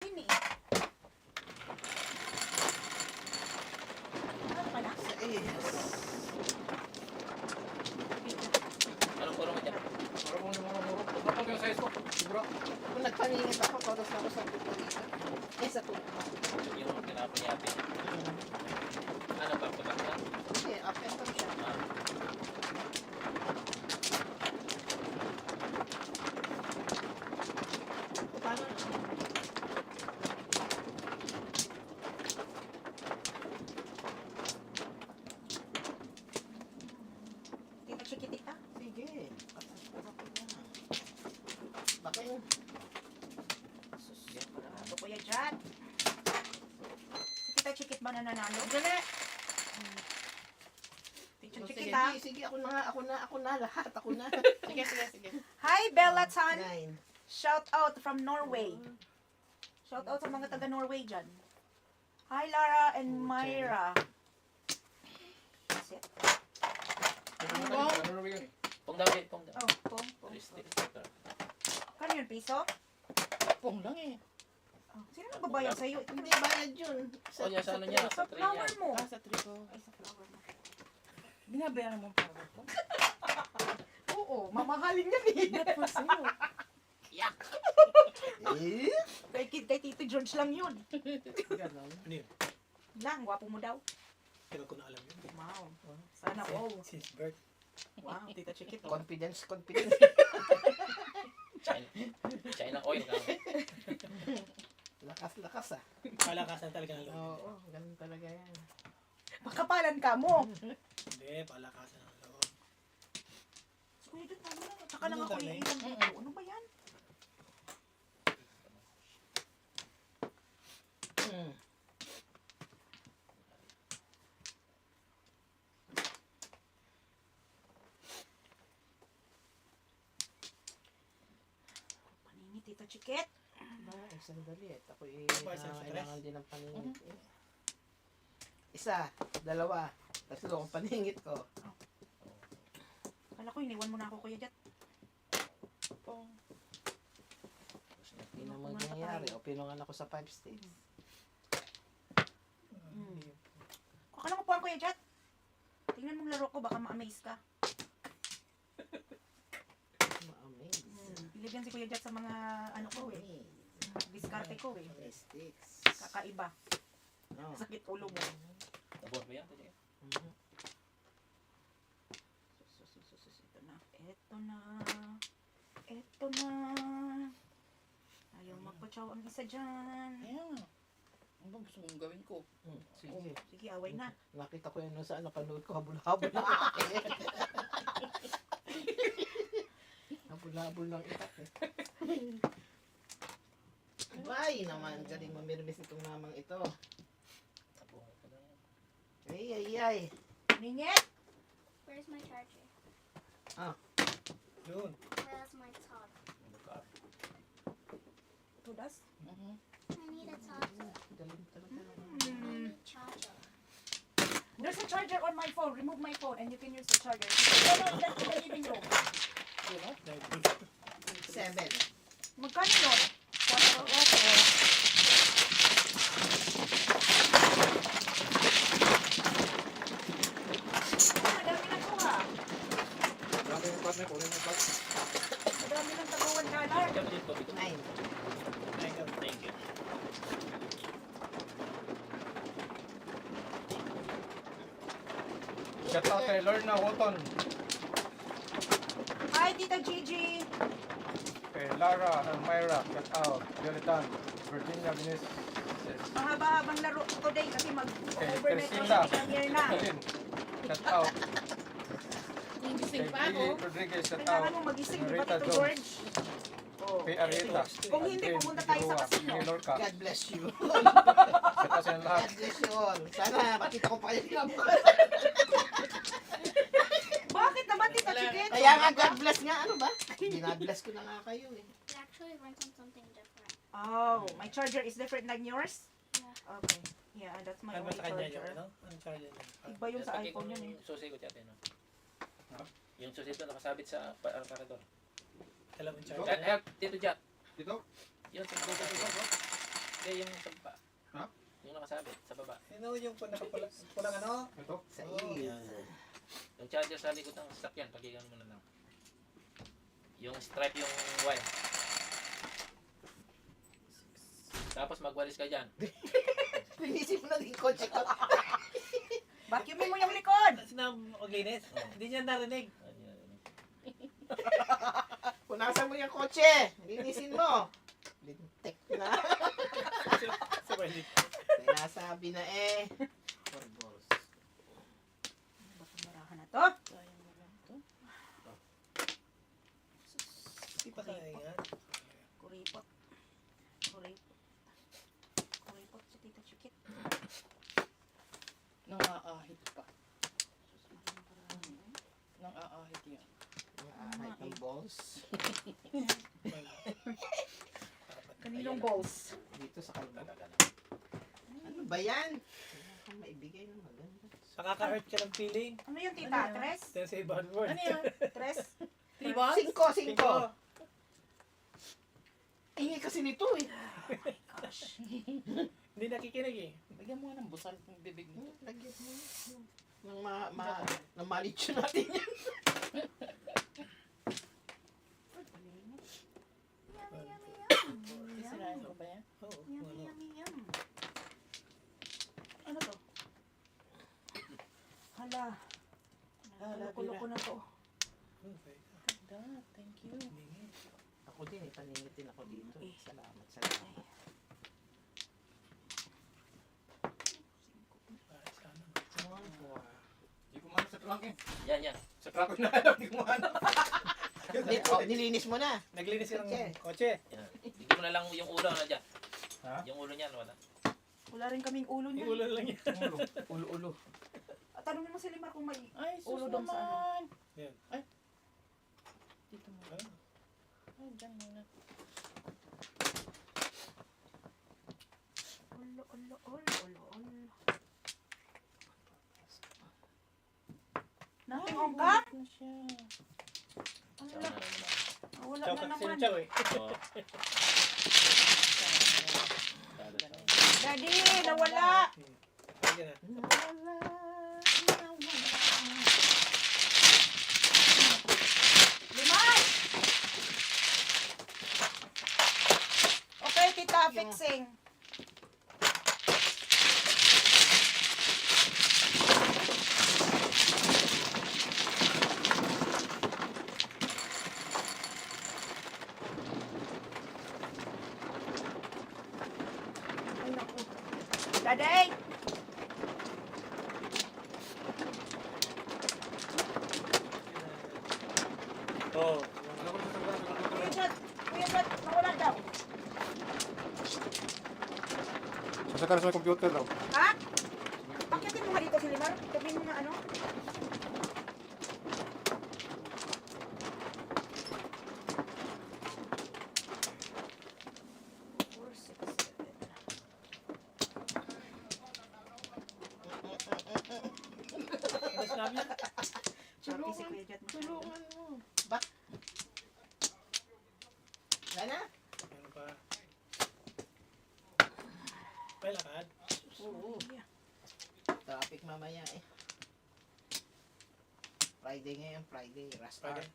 din eh. Ano ka na? Yes. Anong puro mo dyan? Para mo yung mga muro. Dapat yung size ko. Sobra. Kung nagpaningit ako, toros ako sa tutulitan. Sa tutulitan. Yung pinapanyapin. Ano ba? Pagkat na? Kasi up and down siya. Paano? Tita Chiquitita? Sige. Patas ko na. Baka yung... Ano kuya dyan? Si Tita Chiquit ba nananalo? Dali! Tita Sige, Chiquita? sige, ako na, lahat, ako na. Sige. Hi Bella Tan! 9. Shout out from Norway. Shout out sa mga taga Norway dyan. Hi Lara and Myra. That's it. Ano rin yun? Pong daw, pong daw. Oh, pong. Kano yun, piso? Pong lang eh. Oh, sino nagbabayad sa'yo? Hindi bayad yun. O, yan sa ano niya? Sa Sa tray flower niya. mo. Sa trigo. Ay, sa flower mo. Binabayaran mo para ko. Oo, mamahalin yan eh. Not for sale. Eh? Kay Tito George lang yun. Ganon. Ano yun? Lang, gwapo mo daw. Tagal ko na alam yun. Wow. Sana all. Since birth. Wow, Tita Chiquit. Confidence. China oil ka. Lakas ah. Palakasan talaga ng loob. Oo, ganun talaga yan. Makapalan ka mo. Hindi, palakasan ng loob. So, kuya, doon tama na. Tsaka lang ako Ano iilang Mm-mm. dito. Ano ba yan? Hmm. Paningit, Tita Chiquit. Sandali eh. Ako Ba, isang kailangan din ng paningit eh. Isa, dalawa, tatlo ang paningit ko. Kala ko, iniwan mo na ako, Kuya Jat. Pong. Hindi na mangyayari. O pinungan ako sa 5 states. Akala ko po ang Kuya Jat. Tingnan mong laro ko, baka ma-amaze ka. Ma-amaze. Bilib yan si Kuya Jat sa mga ano ko eh. Diskarte ko eh. Sticks. Kakaiba. No. Sakit ulo mo. Tabot mo yan? Mhm. Ito na. Ito na. Ito na. Ayaw magpatsaw ang isa dyan. Ayan. Ano ba gusto mong gawin ko? Sige. Sige, away na. Nakita ko yan nung saan napanood ko habol-habol ng itak eh. Habol-habol ng itak eh. Ay naman, galing mamirmis itong mamang ito. Tabot ko na yan. Ay. Ningit! Where's my charger? Yun. Where's my top? Tudas? Mhm. I need a charger. Galing talaga. I need a charger. There's a charger on my phone. Remove my phone and you can use the charger. That's in the living room. 7. Magkano yun? 4 Madami na to ha. Grabe yung partner ko. Rin yung partner. Madami ng tagawan dollar. Kami dito. 9. Thank you. Shout out kay Lorna Woton. Hi, Tita Gigi. Kay Lara and Myra. Shout out. Jonathan. Virginia Vinicius. Mahaba-habang laro today kasi mag-overnight Priscilla. na year na. Alin. Shout out. Kay Gising pa ako. P. Rodriguez. Shout Kailangan out. mo magising, di ba, Rita Tito Jones. George? Oh. Kay Arita. Kung hindi, pupunta tayo sa casino. Kay Lorca. God bless you. Shout out sa inyo lahat. God bless you all. Sana makita ko pa kayo ng Bakit naman, Tita Chiquit? Kaya nga God bless nga. Ano ba? Binabless ko na nga kayo eh. It actually runs on something different. Oh, my charger is different than yours? Yeah. Okay. Yeah, that's my Ano only sa kanya yun? charger. Ano? Anong charger niya? Iba yung sa Lagay ko iPhone yun eh. yung susi ko dyan. No? Ha? Yung susi ito nakasabit sa aparador. Alam mo yung charger? Dito dyan. Dito? Yun, sa dito. Hindi, yung sa baba. Ha? Yung nakasabit, sa baba. Ano yung pulang ano? Ito. Sa Oh, iyo. Yung charger sa likod ng sasakyan, pagigan mo na lang. Yung stripe yung wire. Tapos magwalis ka dyan. Linisin mo na din kotse ko. Vacuumin mo yung likod. Tapos na maglinis. Hindi niya narinig. Punasan mo yung kotse. Linisin mo. Lintek na. Sabay din. Sinasabi na eh. For balls. Baka marahan na to. Sayang mo lang to. Hindi pa kaya yan. Kuripot. Kuripot. Kuripot si Tita Chikit. Nangaahit pa. Nangaahit yan. Height ng balls. Kaninong balls? Dito sa kalbo. Ano ba yan? Kailangan kang maibigay ng maganda. Nakaka-hurt ka ng feeling. Ano yung tita? Ano yun? Tres? Then say bad word. Ano yan? Tres? 3 balls? 5. Ingay kasi nito eh. Gosh. Hindi nakikinig eh. Bigyan mo nga ng busal ng bibig mo. Lagyan mo ng ng malitsyo natin yan. Sisirain ko ba yan? Oo. Yum, ano. yum, yum. Ano to? Hala. Nakulo ko na to. Okay. Da, thank you. Hindi. Ako din eh, paningitin ako dito. Salamat, salamat. Ah, sana. Hindi ko mahanap sa trunk eh. Yan, yan. Sa trunk ko hinahanap, hindi ko mahanap. Nilinis mo na. Naglinis ka Kotse. ng kotse. Yan. Bigyan mo na lang yung ulo na dyan. Ha? Yung ulo niyan, wala. Wala rin kaming ulo niya. Yung ulo lang yan. Ulo. Ulo-ulo. Tanongin mo si Limar kung may Ay, sus Ulo doon sa naman. Yan. Ay. Dito mo. Ah. Ay, dyan muna. ulo, ulo, ulo, ulo, ulo. Nothing on ka? Bumalik na siya. Ano Sama lang? na naman. Wala Chow na ka. Sino naman. chow eh? Oo. Daddy, nawala. Ay, yan na. Limar! Okay, tita, fixing. Ay, naku. Daddy! Oo. Kuya Chad, nawala daw. Sasaka na sa computer daw. Ha? Pakitin mo nga dito si Limar. Sabihin mo na ano. Four, six, seven. Ano sinabi niya? Happy si Kuya Chad. Tulungan mo. Wala na? Ano pa? May lakad? Oo. Traffic mamaya eh. Friday ngayon, Friday. Rush hour. Friday.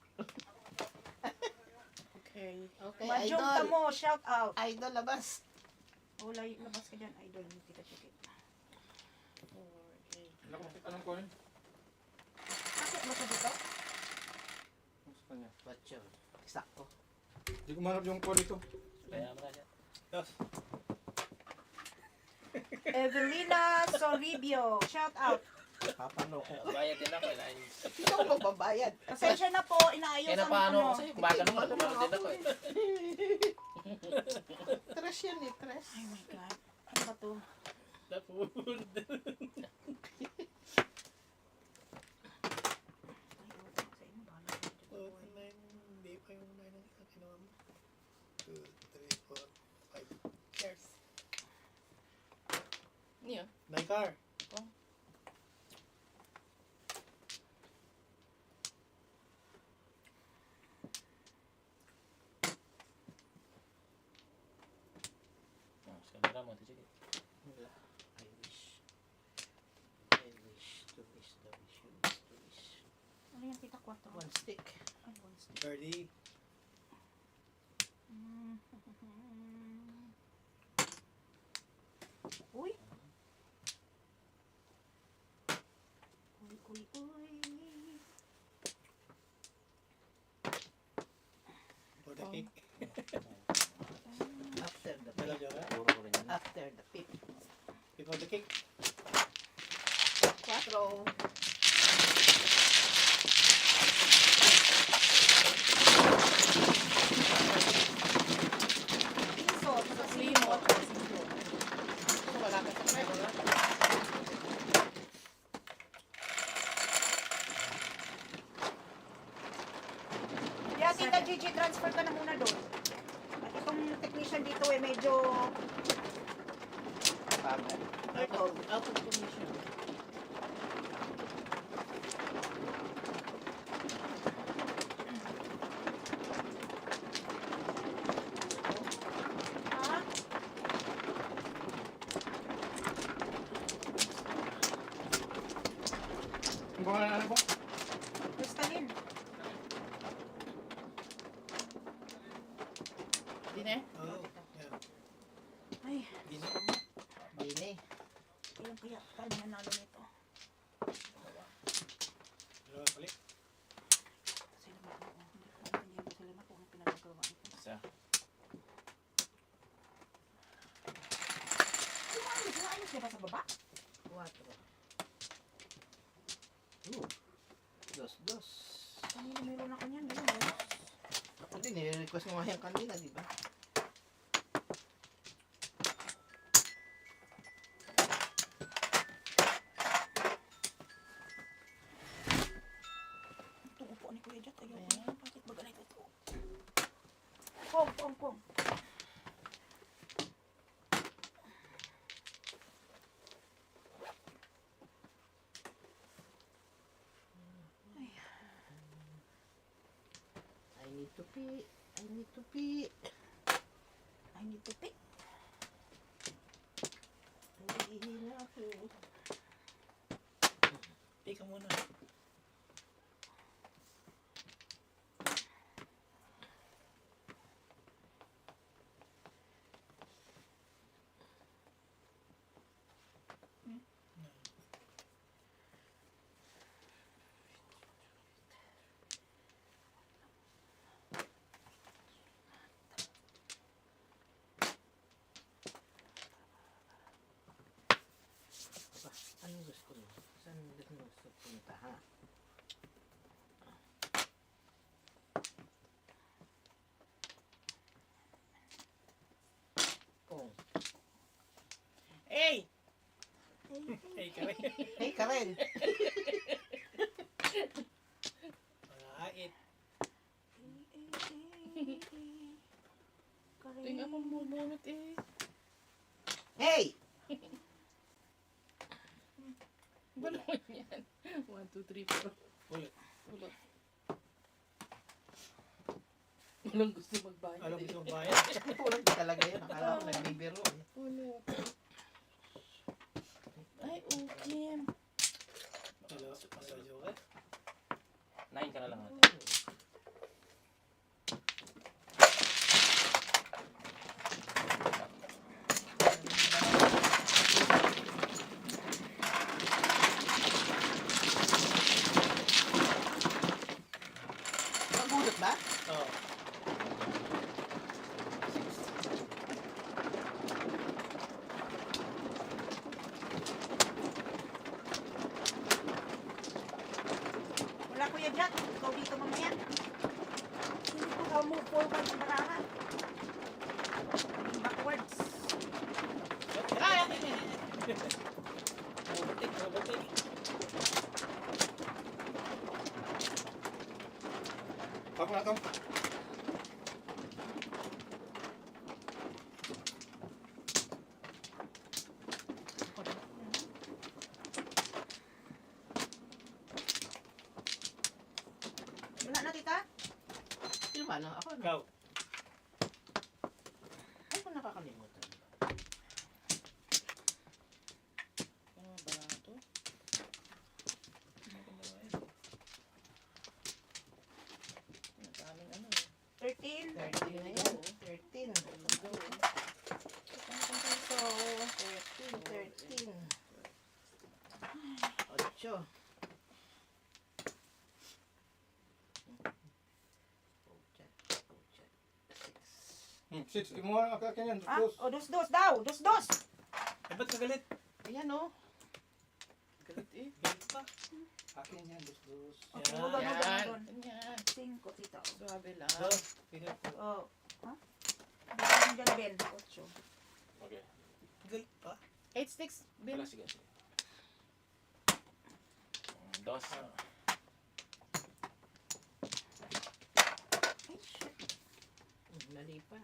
Okay. Okay, Majong idol. mo, shout out. Idol, labas. Wala, labas ka dyan, idol. Hindi kita chikit. 4, 8. Wala kong anong coin? Bakit mo sa dito? Sa kanya. What's yun? Sakto. Hindi ko mahanap yung coin ito. Kaya mo na dyan. Dos. Evelina Soribio, shout out. Papanoko. Bayad din ako. Ikaw magbabayad. Pasensya na po, inaayos Kaya na paano ako sa'yo? Bagal mo. Ano din ako eh. Trash yan eh, trash. Oh my God. Ano ba to? The food. Ay, utang sa inyo, bahala kayo dyan. Oh, hindi pa yung 9 ang kinuha mo. 2, 3, 4, 5. Cheers. Niyo. My car. Kamera mo, ito sige. Wala. I wish. I wish to wish the wish you wish to wish. Ano yan, tita? 4. One stick. Ay, 1 stick. 30. Uy! Uy, uy, uy. For the cake. After the Dalaw pip. niyo ba? Puro ko rin yan. After the pip. Before the cake. 4. Piso, sa Limo. simo. So, wala ka sa pera. Kaya tita Gigi, transfer ka na muna doon. At itong technician dito medyo Bagal. Out of commission. ha? Ang pangalan na po? Crystalline. Dine? Oh, yeah. Ay, Gino. Bini. kailan kaya tayo nanalo nito? Dalawa balik. Sila ba? Hindi ko sila na kung ang pinagagawa ito. Isa. Ayos diba sa baba? 4. Dos, dos. Kanina meron ako niyan, gano'n ba? Hindi, nire-request mo nga yung kanina, di ba? Ito upo ni Kuya Jat, ayaw ko na. Bakit ba ganito ito? Kong, kong, kong. I need to pee. I need to pee. I need to pick. Nahihina ako. Take ka muna. Anong gusto mo? Saan gusto punta, ha? Kung. Hey! Hey, kare. Hey, Karen! Malait. Tingnan mo bumunot eh. Hey! Balon yan. 1, 2, 3, 4. Ulit. Ulot. Walang gusto magbayad Alam eh. mo yung bayad. Pulang talaga yun. Akala ko nagbibiro eh. Ulot. Ay, okay. Dalawa. Joke. 9 ka na lang ate. Magulot ba? Oo. Wala Kuya Jat, ikaw dito mamaya. Hindi ko ka move forward sa barahan. Backwards. Overtake, overtake. Ako na to. Wala na tita? Sino ba? Ako na. Ikaw. Ay, ko nakakalimutan. Six. Imo ang akin yan. Ah, Dos. o dos daw. Dos. Eh, ba't kagalit? Ayan o. Galit eh. Galit pa. Akin yan. Dos. Okay, Yan. hold on. Yan. 5, tita. Suabe lang. Oh, pinag Oh. Ha? Bilang dyan, Ben. 8. Okay. galit pa. 8 sticks, Ben. Wala, sige. Dos. Ay, shit. Lali pa.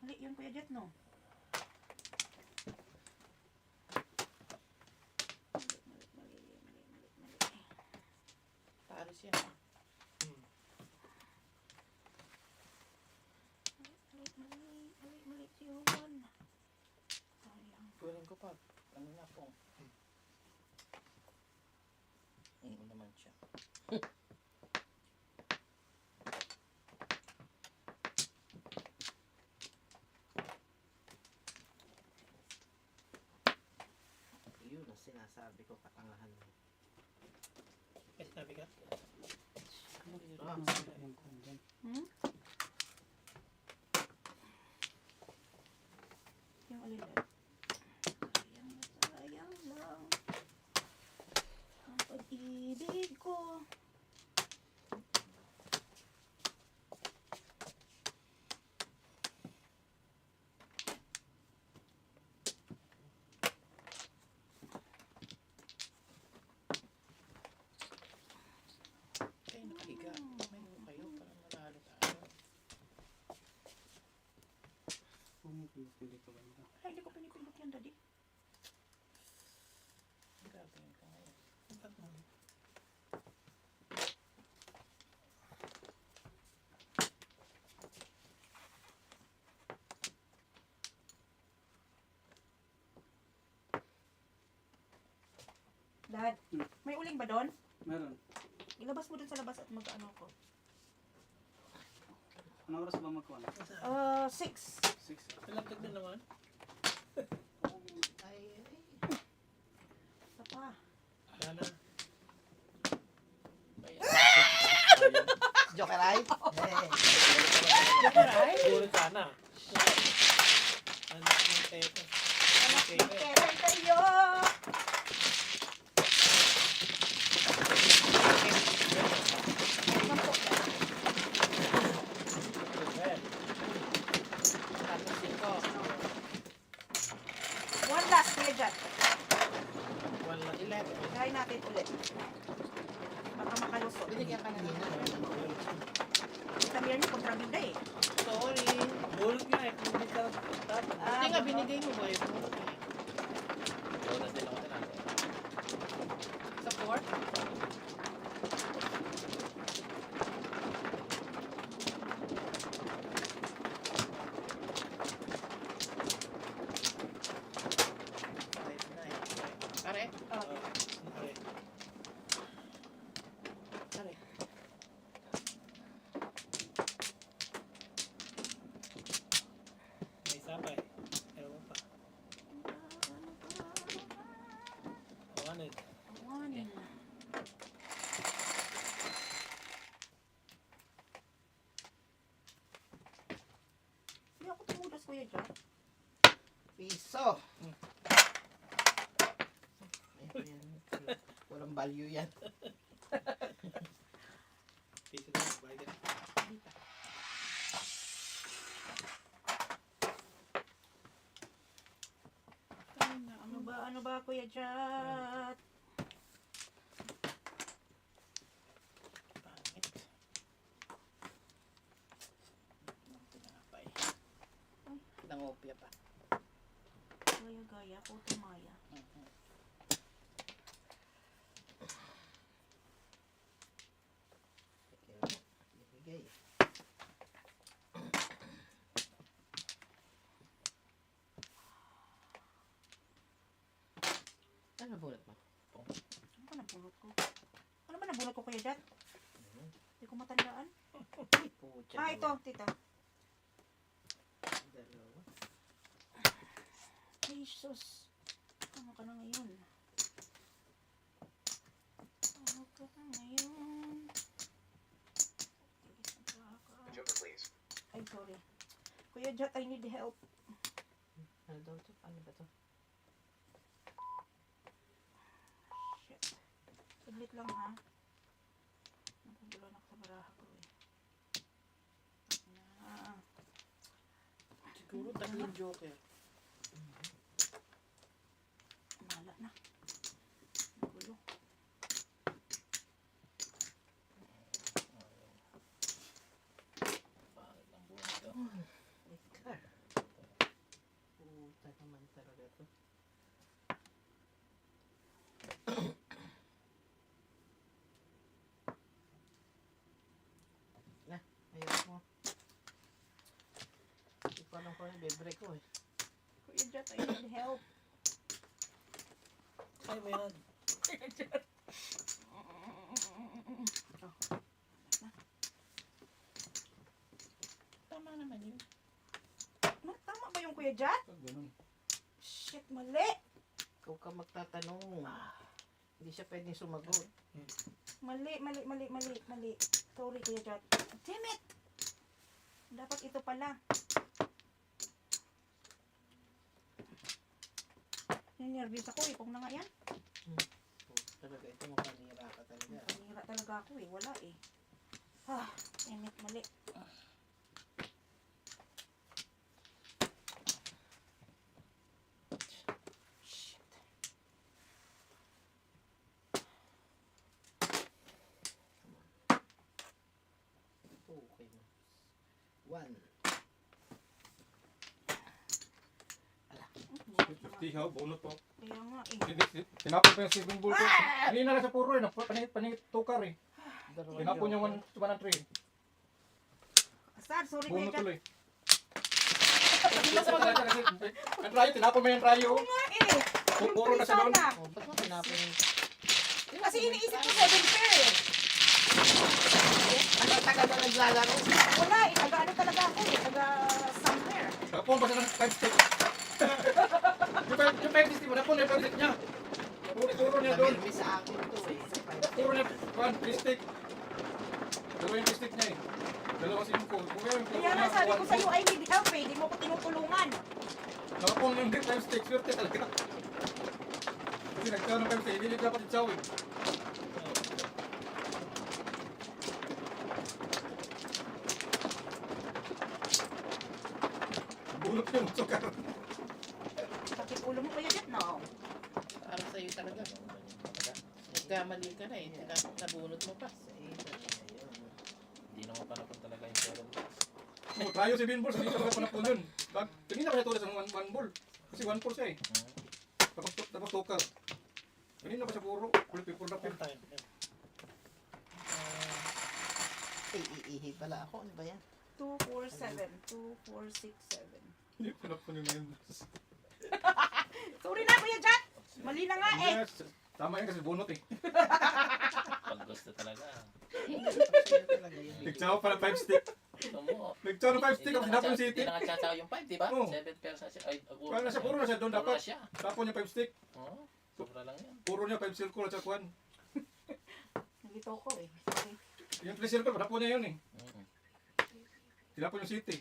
Mali yun, Kuya Jet, no? Mali. Talo siya. Mali yun. Sayang. Kunin ko pa. Ano na po. Ano naman siya. Yun ang sinasabi ko, katangahan mo. Eh, sabi ka. Ah, Hmm? Yung alin lang. Sayang lang. Ang pag-ibig ko. kayo nakahiga. May kayo para manalo tayo. Ay, hindi ko pinipindot yan, Daddy. Gagawin ko ngayon. Ba't mo? Dad, may uling ba doon? Meron. Ilabas mo dun sa labas at mag-ano ko. Anong oras ba magkuhan? 6. 6. Malagdag na naman. Ay, Isa pa. Sana. Joker ay? Siguro sana. Ano yung teko? Okay. Kailan kayo? Sampok yan. Tapos 5. One last, Kuya Jet. One lang. 11. Try natin ulit. Baka makalusot. Binigyan ka na nila. Sabihan niyo, kontrabida eh. Sorry. Bulog nga eh. Kung hindi ka tapos. Hindi nga, binigay mo ba yun? Bonus din ako natin. Sa 4? Pare? Okay. Okay. Pare. May sabay. Ewan pa. Wanted. One. Hindi ako tumudas, Kuya Jet. Piso. Ayan. Walang value yan. Piso na. Bayad. Ano ba, Kuya Jet? Pangit. Tinapay. Nangopya pa. Gaya-gaya, Puto Maya. Ibigay. Ano bulat mo? Ano ba nabulot ko? Ano ba nabulot ko, Kuya Jet? Hindi ko matandaan. Pucha. Ah, ito, tita. Dalawa. Jesus. Ano ka na ngayon? Kuya Jot, I need help. Ano daw to? Ano ba to? Shit. Saglit lang ha. Nagugulo na ako sa baraha ko eh. Ah. Siguro tatlong joker. Mahala na. Nagulo. Pangit ang buhay ko. Edgar. Puta naman talaga to. Na, ayos mo. Hindi ko alam kung ano bebre ko eh. Kuya Jot, I need help. Kaya mo yan. Tama naman yun. Tama ba yung Kuya Jot? Ganun. Shit, mali. Ikaw ka magtatanong. Hindi siya pwedeng sumagot. Mali. Sorry, Kuya Jot. Damn it! Dapat ito pala. Nervous ako eh. Kung na nga yan. Talaga ito mapanira ka talaga. Panira talaga ako eh. Wala eh. Ah, damn it, mali. Shit. Okay mo. 1. 50 ha, bunot po. Kaya nga eh. Tinapon pa yung saving bull ko. Hindi na lang sa puro eh. Paningit tukar eh. Tinapon yung 1-3. Asar, sorry Kuya Bunot Jot. tuloy. Ang rayo, tinapon mo yung rayo. Eh, Puro na sa doon. sana. Oh, ba't mo tinapon yung... Kasi iniisip ko 7 pair eh. Ang tagal na naglalaro. Wala eh. Taga ano talaga ako eh. Taga somewhere. Tapon pa siya ng 5 stick. Yung 5 stick mo, napon na yung 5 stick niya. Puro niya doon. Nabirmi sa akin to eh. Puro niya, 3 stick. Dalawa yung stick niya eh. Dalawa si Mko. Kaya nga sabi ko sa'yo, I need help eh. Di mo ko tinutulungan. Nakapon yung 5 stick, swerte talaga. Kasi nagkaroon ng 5 stick, hindi niya dapat itsaw eh. Bulot yung sukar. Sakit ulo mo Kuya Jot, no? Para sa'yo talaga. Nagkamali ka na eh. Nabunot mo pa. Hindi naman panapon talaga yung 7 bucks. Oh, tayo si Binbol, hindi talaga panapon yun. Tingin na kaya tulis ang 1 ball. Kasi 1-4 siya eh. Tapos tukar. Kanina pa siya puro. Kulit people na Full time. Iihi pala ako. Ano ba yan? 247. 2467. Hindi panapon yung 9 balls. Sorry na Kuya Jot. Mali na nga eh. Yes. Tama yan kasi bunot eh. Pag gusto talaga. Sa'yo talaga yun. Nagtsaw pala 5 stick. Ito mo. Nagtsaw ng 5 stick. Ako sinapon yung city. Hindi na nga yung 5, di ba? Oo. 7 pairs na siya. Ay, Kaya na siya, puro na siya doon Puro dapat. na siya. Tapon yung 5 stick. Oo. Sobra lang yan. Puro niya 5 circle at saka 1. Nalito ko eh. Sorry. Yung 3 circle, tapon niya yun eh. Mm. Tinapon yung city.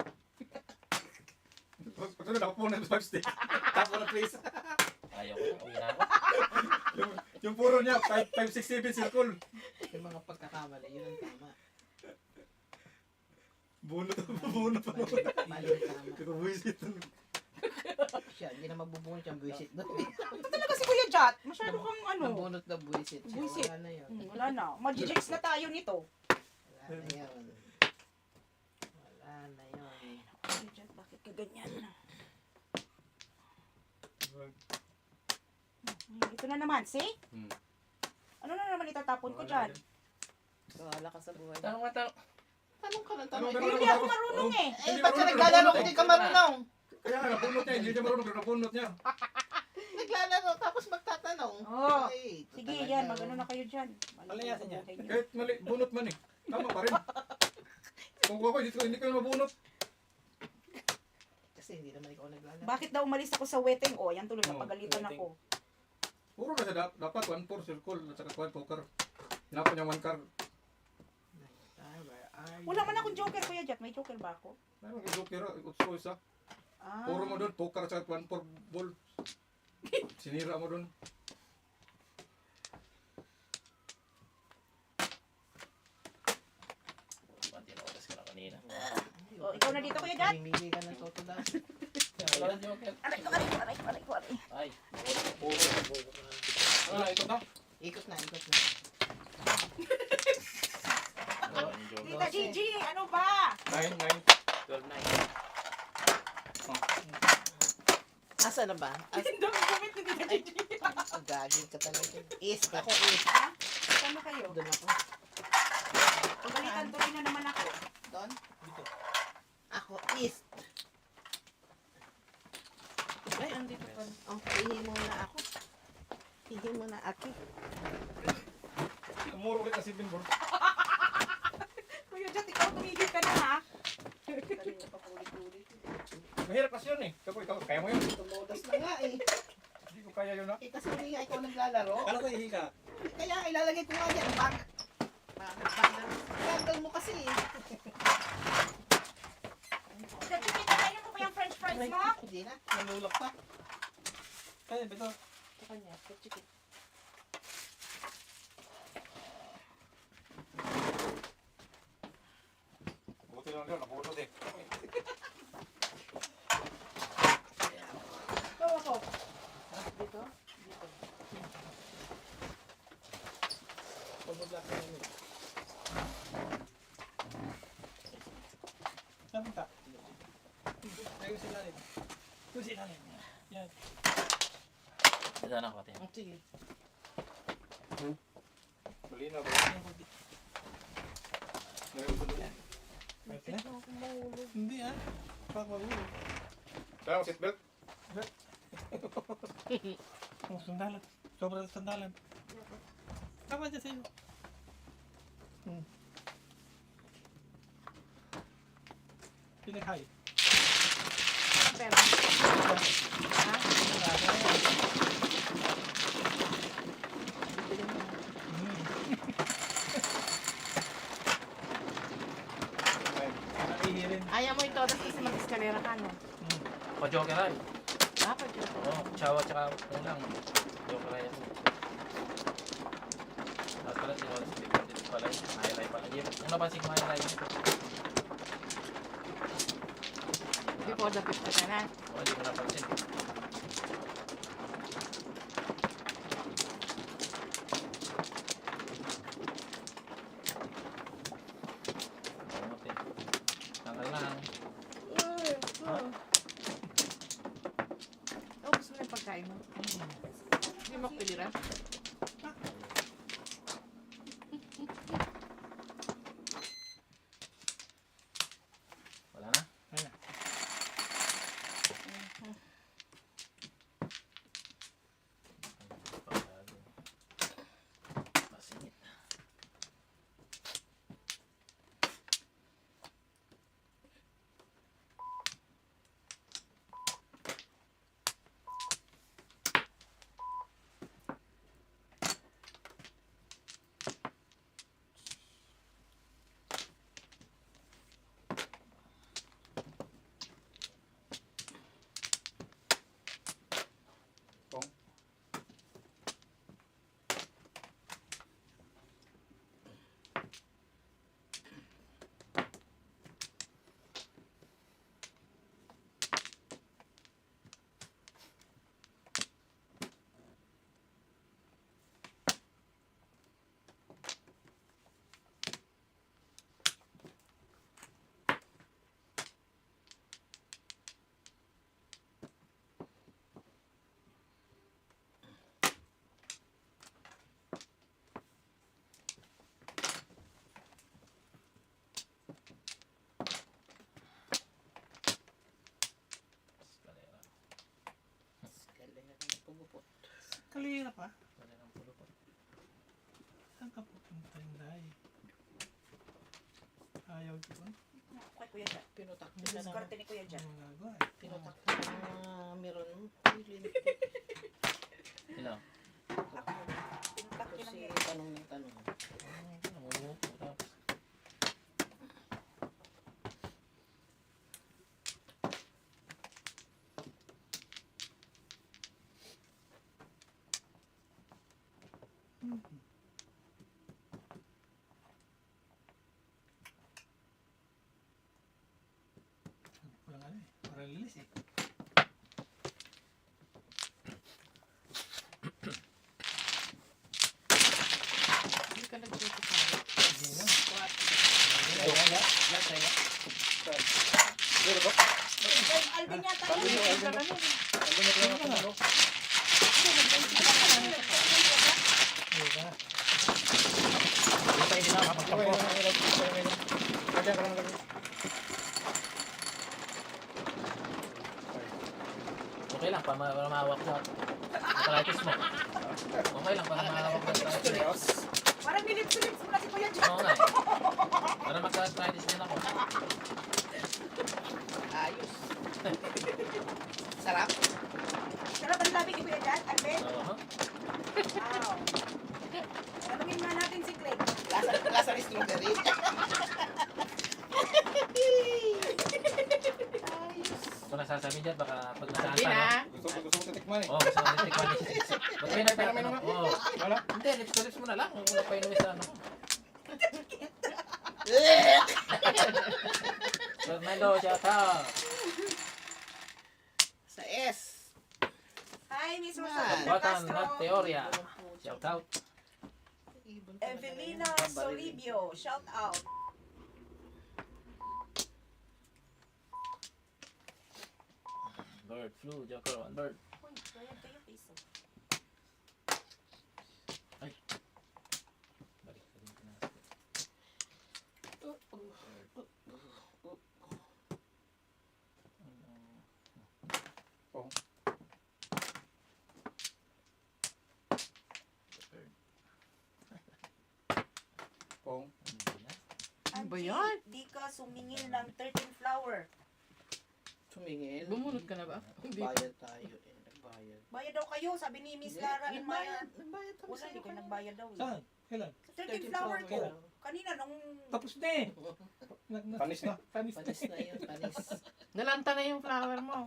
Pag sunod, nakapon na yung 5 stick. Tapon ng 3. Ayaw ko. Uwi na ako. Yung puro niya, 5, 6, 7 circle. Yung mga pagkakamali, yun ang tama. Bunot pa. Mali ang tama. Kakabuisit. Siya, hindi na magbubunot yung buwisit doon. Ito talaga si Kuya Jot. Masyado kang ano. Nabunot na buwisit siya. Buwisit. Wala na yun. Wala na. Mag-jigs na tayo nito. Wala na yun. Wala na yun. Kuya Jot, bakit ka ganyan? Ito na naman, see? Ano na naman itatapon ko dyan? Bahala ka sa buhay. Tanong nga tanong. Tanong ka ng Tanong tanong. ka Hindi ako marunong eh. Eh, ba't ka naglalaro kung di ka marunong? Kaya nga, nabunot niya. Hindi niya marunong, pero nabunot niya. Naglalaro tapos magtatanong. Oo. Ay, ito Sige, talaga, yan. oh. Mag-ano na kayo dyan. Palayasin niya. Kahit mali, bunot man eh. Tama pa rin. Kung ako, hindi ko mabunot. Kasi hindi naman ikaw naglalaro. Bakit daw umalis ako sa wedding? O, yan tuloy. Oo, Napagalitan wedding. ako. Puro na siya dapat 1-4 circle at saka 1 poker. Hinapon niya 1 card. Where are Wala man akong joker, Kuya Jet. May joker ba ako? Meron yung joker, utso isa. Ah. Puro mo doon, poker sa 1-4 ball. Sinira mo doon. Pati na oras ka na kanina. Oh, ikaw na dito, Kuya Jet. Mamimili ka ng toto dahil. Wala ng joker. Aray ko, aray ko, aray ko, aray ko, aray. Ay, puro. Ano na, ito na? Ikot na, ikot na. Wala ng joker. Tita Gigi, ano ba? 9. 12-9. Asa na ba? Ang dami comment ni Tita Gigi. Agagin ka talaga. Is, ako is. Saan na kayo? Doon ako. Pagalitan tuloy na naman ako. Doon? Ako is. Ay, andito pa. Oh, ihi muna ako. Ihi muna ako. Muro ulit ang 7 ball. Kuya Jet, ikaw tumigil ka na ha. Kanina pa ulit-ulit. Mahirap kasi yun eh. Ikaw, kaya mo yun. Tumudas na nga eh. Hindi ko kaya yun ha. Eh kasi hindi nga ikaw naglalaro. Kala ko ihi ka. Kaya ilalagay ko nga dyan. Bagal mo kasi eh. Tita Gigi, kakainin mo ba yung french fries mo? Hindi na. Nalulok pa. Kaya, beto. Sa kanya. Chicken. Buti lang yun, nakulot eh. Ito ako. Dito? Dito. Pagbablak ka namin. Saan punta? Tayo sila rin. Yung sila rin. Yan. Dada na ako pati. Oh, sige. Mali na ba? Hindi ah. Baka mahulog. Kaya mo seatbelt? Oh, sandalan. Sobrang sandalan. Tama dyan sa'yo. Pinaghay. Pero, Naihi rin. ayaw mo ito, tapos kasi mag-eskalera ka, no? Pa-joker ay. Dapat yun. Oo, tsawa tsaka ulang. Joker ay ako. Tapos pala si Wallace dito pala yun. Highlight pala. Yung napansin ko highlight nito. Before the 50 ka na. Oo, hindi ko napansin. Tanggal lang. Oh, gusto mo na yung pagkain mo? Hindi mo pilira. Wala na? Wala. Pasingit. Pumupot. Kalira pa. Wala nang pulupot. Saan ka pupunta yung dahi? Ayaw ko ba? Kay Kuya Jet. Pinutak mo na Yung naman. skarte ni Kuya Jet. Ano magagawa eh? Pinutak mo na mga meron mo. Sino? Pinutak Tapos yun ang si meron. tanong ng tanong. Namumupo tapos. lilis eh. Hindi ka nag-check sa akin. Hindi na. Ay, Alvin yata yun. Hindi na, kapagpapos. Kaya ka lang lagi. Okay lang, para mahawak sa arthritis mo. Okay lang, para mahawak sa arthritis. Parang nilips-lips mo na si Kuya John. Oo nga eh. Para magka-arthritis din ako. Ayos. Sarap. Sarap ang labi ni Kuya John, Alvin. Oo. Wow. Tanungin nga natin si Clay. Lasa ni strawberry. Kung nasasabi dyan, baka pag nasaan Hindi ka, no? na. Gusto mo titikman eh. Oo, gusto ko din tikman ni Sisi. Ba't may nagtatanong? Oo. Wala. Hindi, lips mo na lang. Huwag mo na pa inuwi sa ano. Fernando, shout out. Sa S. Hi, Miss Ah. Rosa Batan, Castro. not teorya. Shout out. Evelina Soribio, shout out. Bird, flu, joker, one bird. Uy, bayad kayo, piso. Balik ka din pinasok. Pong. Ano ba Angie, yan? Di ka sumingil ng 13 flower. Tumingin. Bumunot ka na ba? Hindi. Nagbayad tayo eh. Nagbayad. Bayad daw kayo, sabi ni Miss Hindi, Lara and Maya. Nagbayad kami Wala, sa'yo di kayo kanina. nagbayad daw. eh. Saan? Kailan? Sa 13 flower ko. Kailan? Kanina nung... Tapos na eh. Panis na. Panis na. Panis na yun, panis. Nalanta na yung flower mo.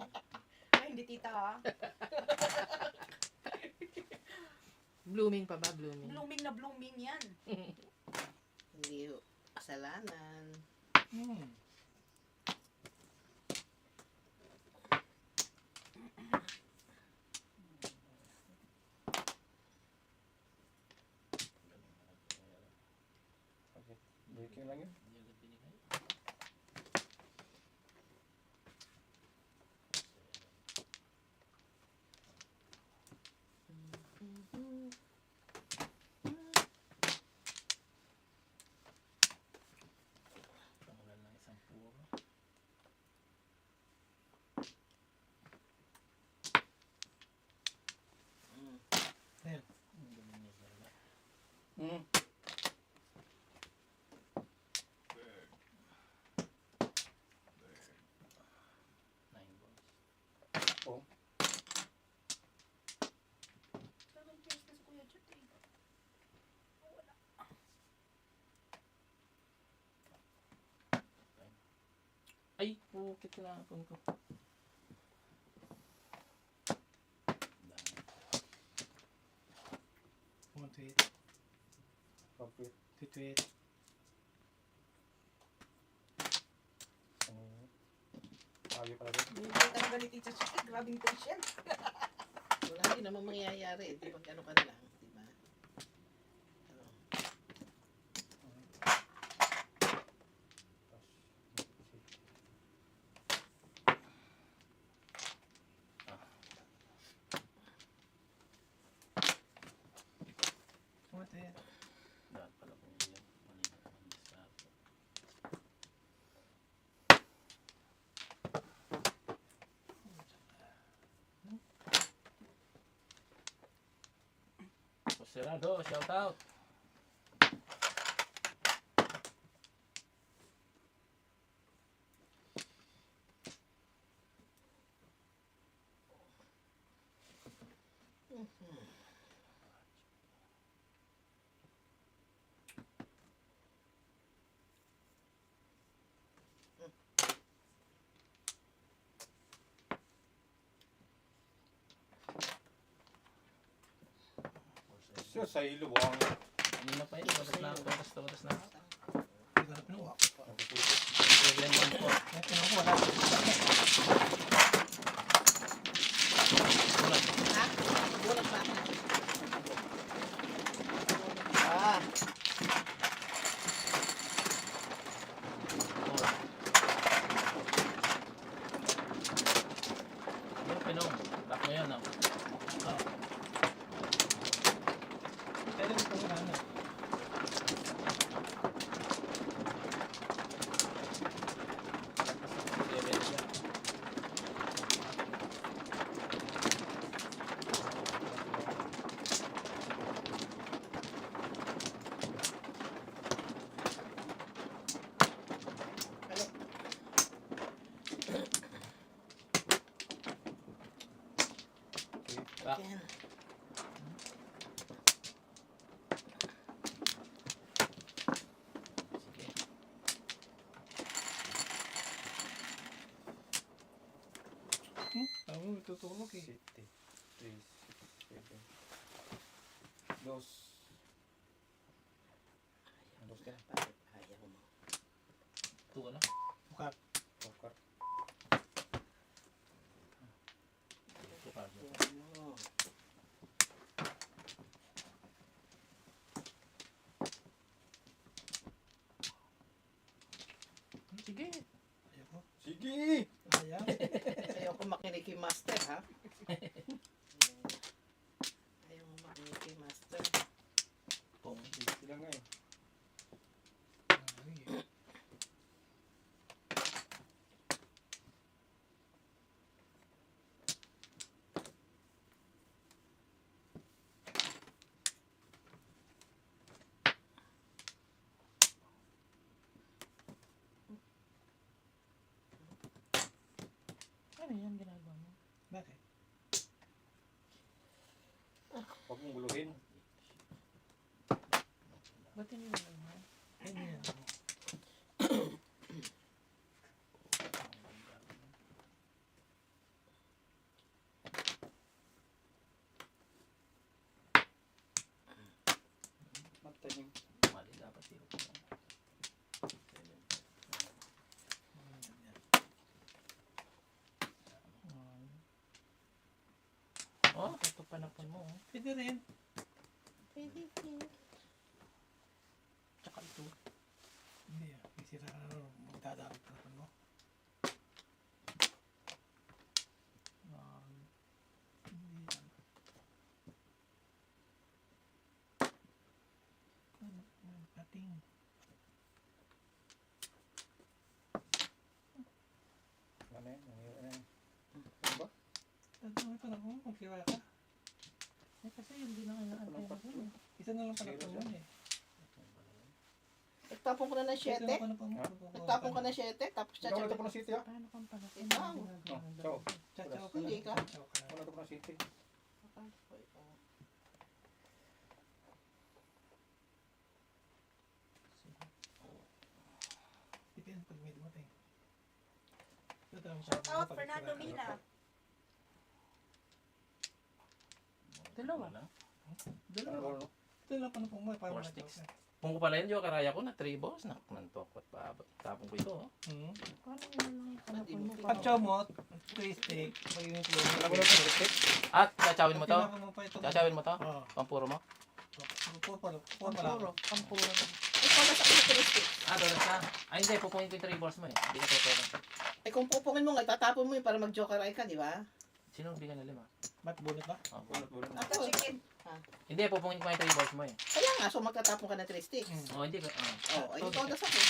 Ay, hindi tita ha. Blooming pa ba? Blooming. Blooming na blooming yan. Hindi ho. Kasalanan. Hmm. Okay. Baking lang yun. Tanggal ng isang puro. Hmm. Nine balls. Seven years na si Kuya Jut eh. Wala. Ay, pukit ko na ako ko. One tweet. Copy. Tweet. Ayaw pala rin. Hindi talaga ni Tita Chicky. Grabing patient. Wala din naman mangyayari. Di ba ano ka na lang. Di ba? Ano? What the hell? Dapat pala kung yun. Mali na naman distrato. Serado, shout out. Siya sa ilo, buwang. Hindi na pa yun. Oras na. Oras na. Ganap na. Problem lang po. Ito na ako, wala. Back. Chicken. Sige. Ako, tutulog eh. 7, 3, 7. Dos. Dos ka. Bakit ayaw mo? Ito ano? Bukat. Tokar. Ito card. Ayaw mo. Sige. Ayoko. Sige! Ayaw. Ayaw ko makinig kay Master, ha? Ayaw mo makinig kay Master. Pong. Sila nga eh. Ay, Ano yan ginagawa mo? Bakit? Huwag mong buluhin. Ba't iniwan mo? Ano yan? Magtanim. Mali dapat zero. Oh, ito panapon mo. Oh. Pwede rin. Pwede, pwede. Tsaka ito. Hindi ah. May sira ka na magdadakot ka naman mo. Hindi yan. Pating. Ano yan? Ano yan? Ano ba? Tatawag ka na kung sira ka. Eh, kasi hindi na kailangan Walang tayo patlo. Isa na lang pala Zero po siya. yun eh. Nagtapon ko na ng 7. Nagtapon ko ng 7, tapos Ikaw na ito po ng city ha? Paano kang pala? Oh, Ikaw. ciao. Chachaw ka Hindi lang. ka. Chachaw ka. Ikaw na ito po ng city. Depende pag may dumating. Tatawag ka Shout na out pag Fernando sira ka. Mina. Dalawa. Lang. Dalawa. Ano? Ito lang pa na po mo. Para Four malagaw sticks. ka. Kung ko pala yun, yung karaya ko na 3 balls na nantok at tapon ko ito. Oh. Paano yun lang yung panapon mo? Pagchaw mo, 3 stick. Pag yung Alam mo na ito, stick? At chachawin mo to? Tinapon mo pa ito. Chachawin mo to? Oo. Pampuro mo? Puro Pampuro. lang. Pampuro. Ikaw na sa characteristic. Ah, doon na. Ay, hindi. Pupungin ko yung 3 balls mo eh. Hindi ka pwede. Eh kung pupungin mo nga, itatapon mo yun para mag-joker eye ka, di ba? Sino ang bigyan ng 5? Ba't bunot ba? Oh, Bulat-bulat. At the chicken. hindi, pupungin ko yung 3 balls mo eh. Kaya nga, so magtatapon ka ng 3 sticks. Oh, hindi ka. Oh, ay ikaw na sa akin.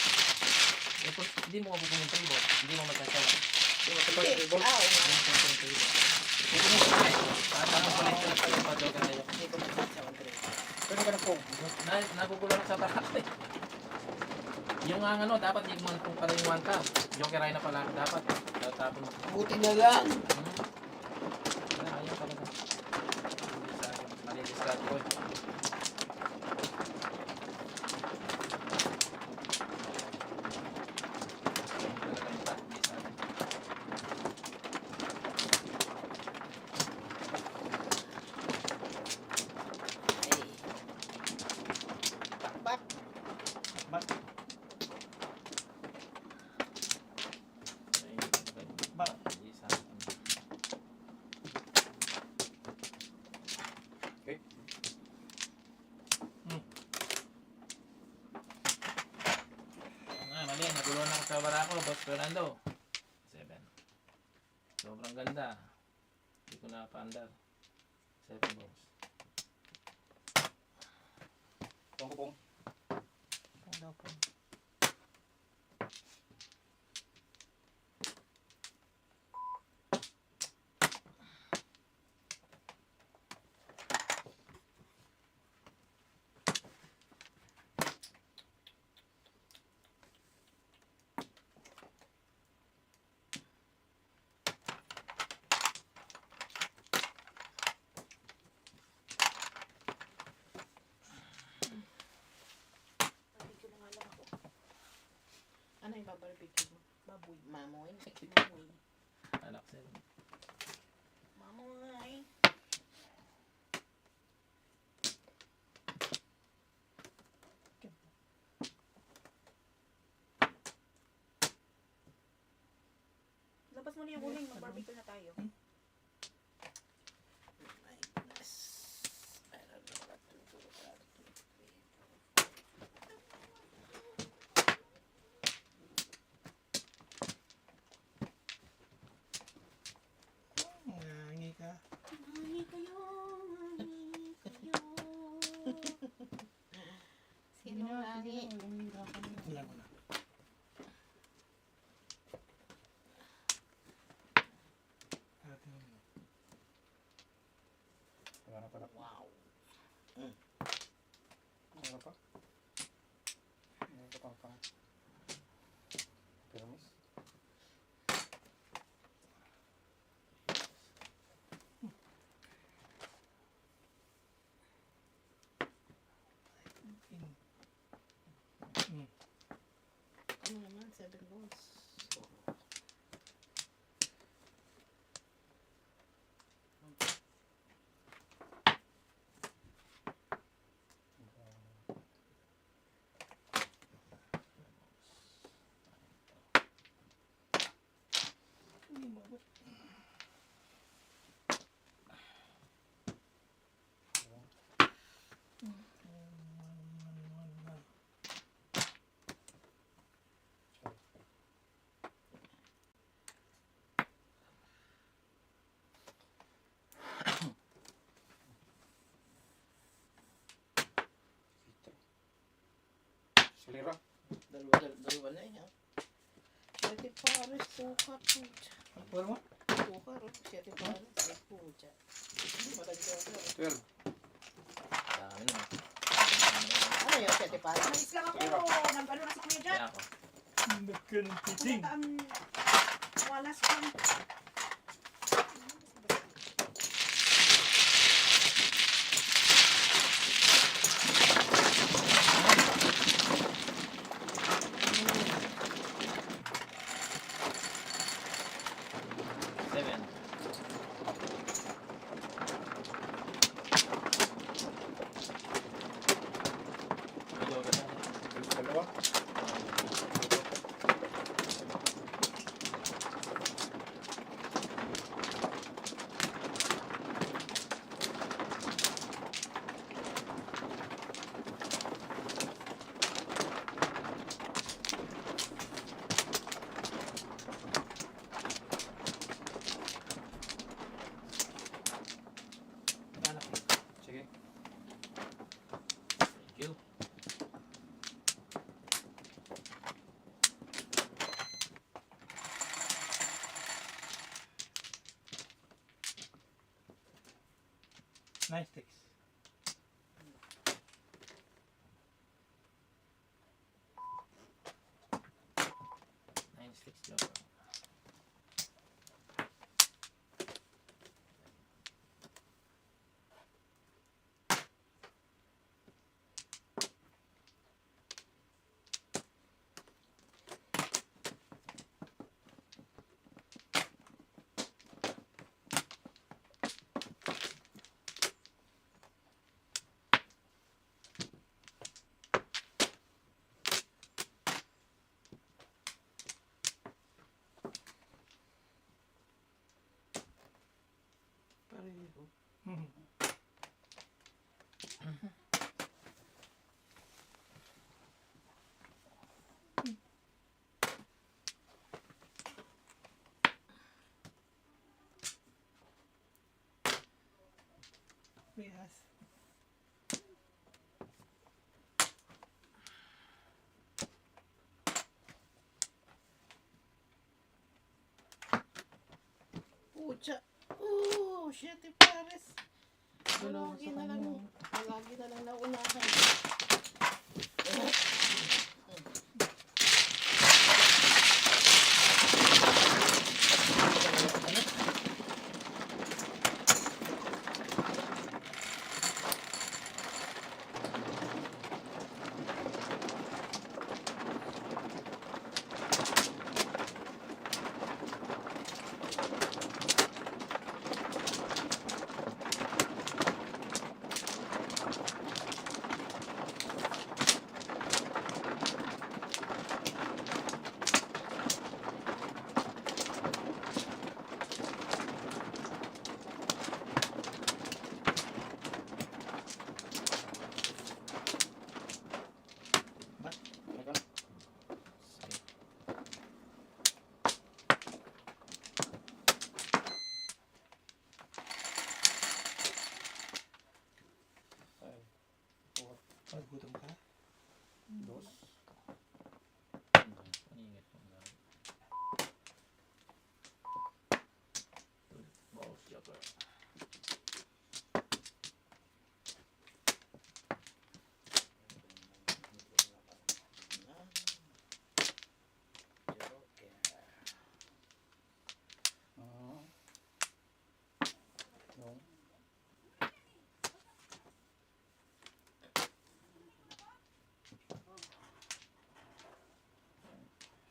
Hindi mo mapupungin 3 balls. Hindi mo magkakawa. Hindi. Ah, oo nga. Pupungin ko na eh. Parang palit ka na pala yung pa-joker na yun. Hindi ko magsasawa ng 3. Pwede ka ng pong. Nagugulo na sa parang yung nga ano, dapat hindi mo pala yung 1 ka. Joker ay na pala. Dapat. Tapon mo. Buti na lang. Ayaw talaga. Mali-discard ko eh. Back. Ba't? Ba't? Okay. Mali. Nagulo na ako sa barako, Boss Fernando. 7. Sobrang ganda. Hindi ko na pa-under. 7 balls. Pong ko pong. Ang daw po. Ano yung babarbecue mo? Baboy. Mamoy? Mamoy. Anak sir. Mamoy. Labas mo na yung uling, mag-barbecue na tayo. My goodness. I don't know what to do. Nangi ka. Mami kayo, mami kayo. Sino lagi? Ilan mo na. Wala pala. Wow. Wala pa. Wala pa pa. Permis. Ano naman? 7 balls. Silira. Dalawa na eh. 7 pares. Suka po. Ano po mo? Suka ro. 7 pares. Ay po. Matagdaga. 12. Dami na. Ano yung 7 pares? Malis lang ako. Nag-ano na si Kuya Jan. Kaya ako. Nagkanang titing. Kumata ang walas ko. Seven. Ito ka na. Dalawa. Sige. Thank you. Nice sticks. Nine sticks joker. Pareho. Yes. Pucha. Oh, 7 pares. Lagi na lang naunahan.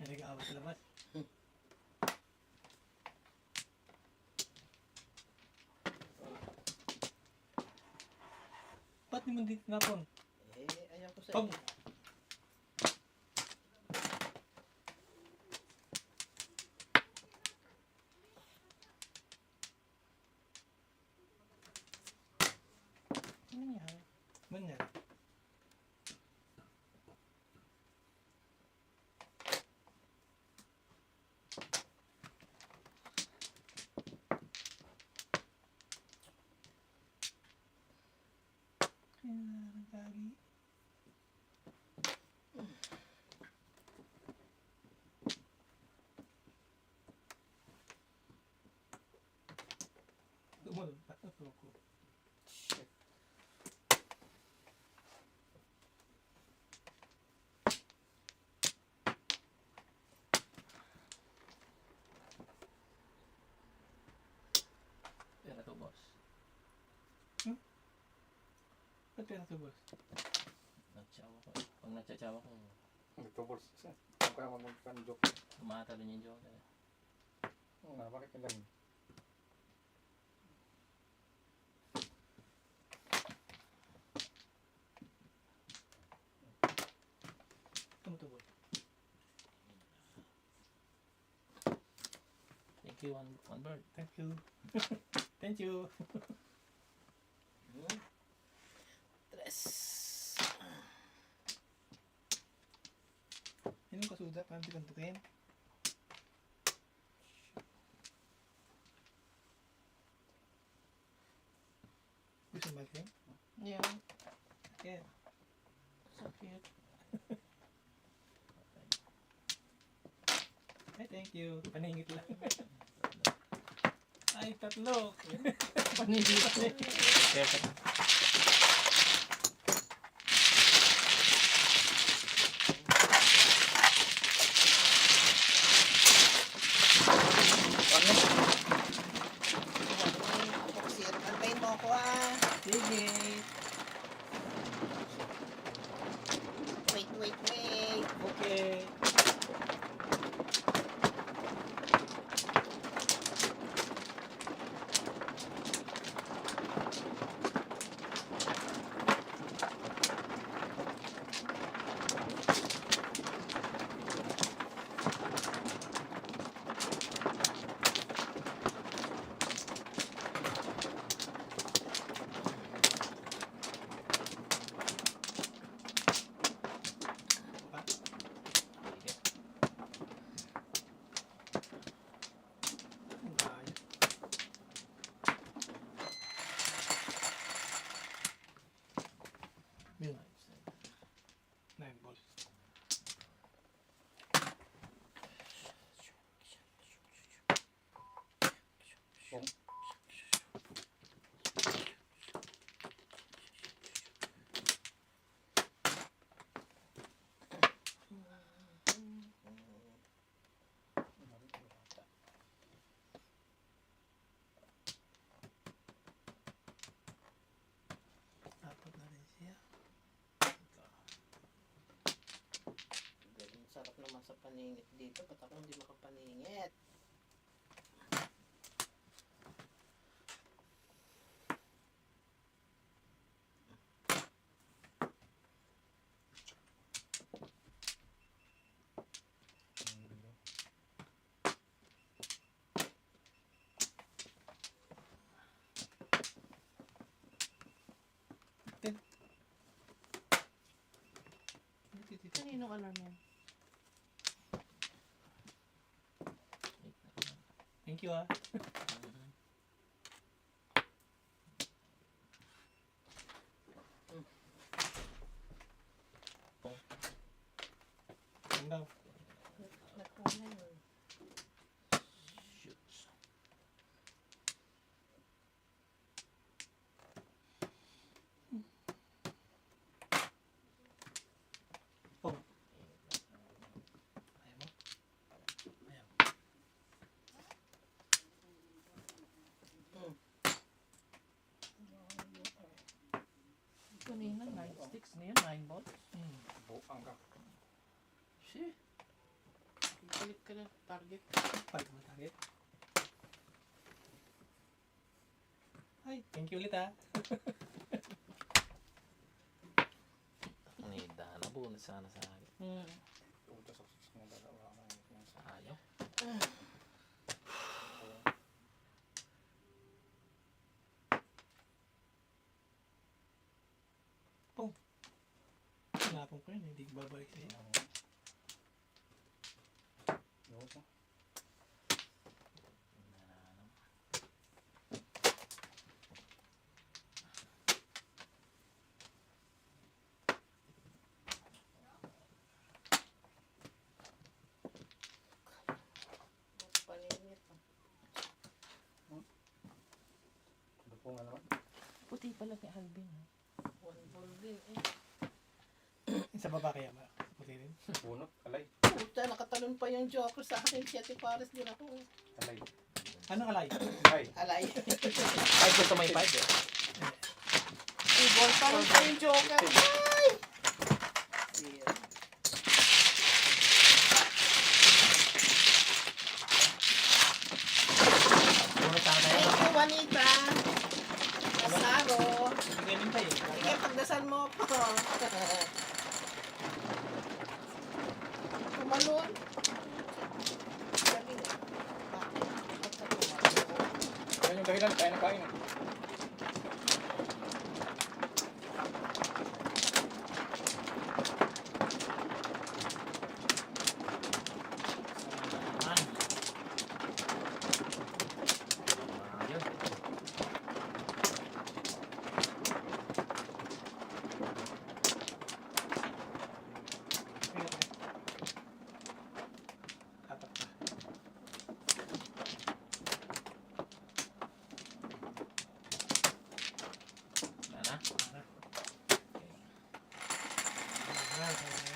May nag-aawat sa labas. Ba't di mo dito tinapon? Ayaw ko sa Pag- iyo. Ano nangyari? Ano nangyari? Kailangan kagi. Tumalon pa sa ko. Shit. Pera to, boss. Ba't pera to, boss? Nagtsawa ko. Pag nagtsatsawa ko, Nagtubol siya. Kung kaya mag-joke. tumatalo niya yung joker. Oo nga, bakit nila yun? Tumutubol. Thank you, one bird. Thank you. Thank you. Tres. Inom ka suda para hindi kantukin. Gusto mo malkin? Yeah. Yeah. So cute. Ay, thank you. Paningit lang. Ay, tatlo. Paningit. Perfect. Sir, antayin mo ako ah. Sige. Wait, wait, wait. Okay. Ang ayos. Yun. 9 balls. Apat na rin siya. Galing sarap naman sa paningit dito. Ba't ako hindi makapaningit? Kaninong alarm yan? Thank you ah. Ang daw. Nakuha na yun. Shoots. Ayaw mo? Ayaw. Kanina, 9 sticks ngayon, 9 balls. Hmm. Buang ka. Shit. Palit ka na. Target. Palit mo target. Ay, thank you ulit ha. Nida, nabunod sana sa akin. Puta sa mga dalawa. Ayaw. Sinapong ko yun, hindi ko babalik sa'yo. Paninit. Ano po nga naman? Puti pala ni Alvin. One ball din eh. Sa baba kaya ba? Puti rin. Bunot, alay. Puta, nakatalon pa yung Joker sa akin. Si Ate Pares din ako. Alay. Anong alay? Alay. Alay. Ay, gusto may 5 eh. Ibon pa rin pa yung Joker. Ay! Yeah. Bunod sana tayo. Thank you, Juanita. Kasaro. Bigay din tayo. Sige, pagdasal mo ako. Tumalon. Galing eh. Bakit? Ba't ka tumalon? Yan yung dahilan, tayo na kain. Naman. Ayaw. Apat pa. Wala na.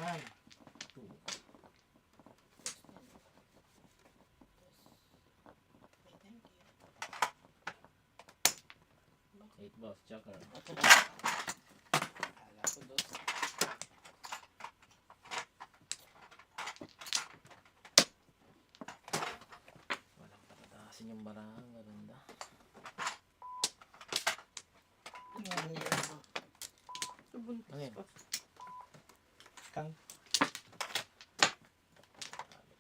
Ayan. 8 boss, Joker. Kala ko dos. Walang patatasin yung barang. Ganda. Ano yan? Kang.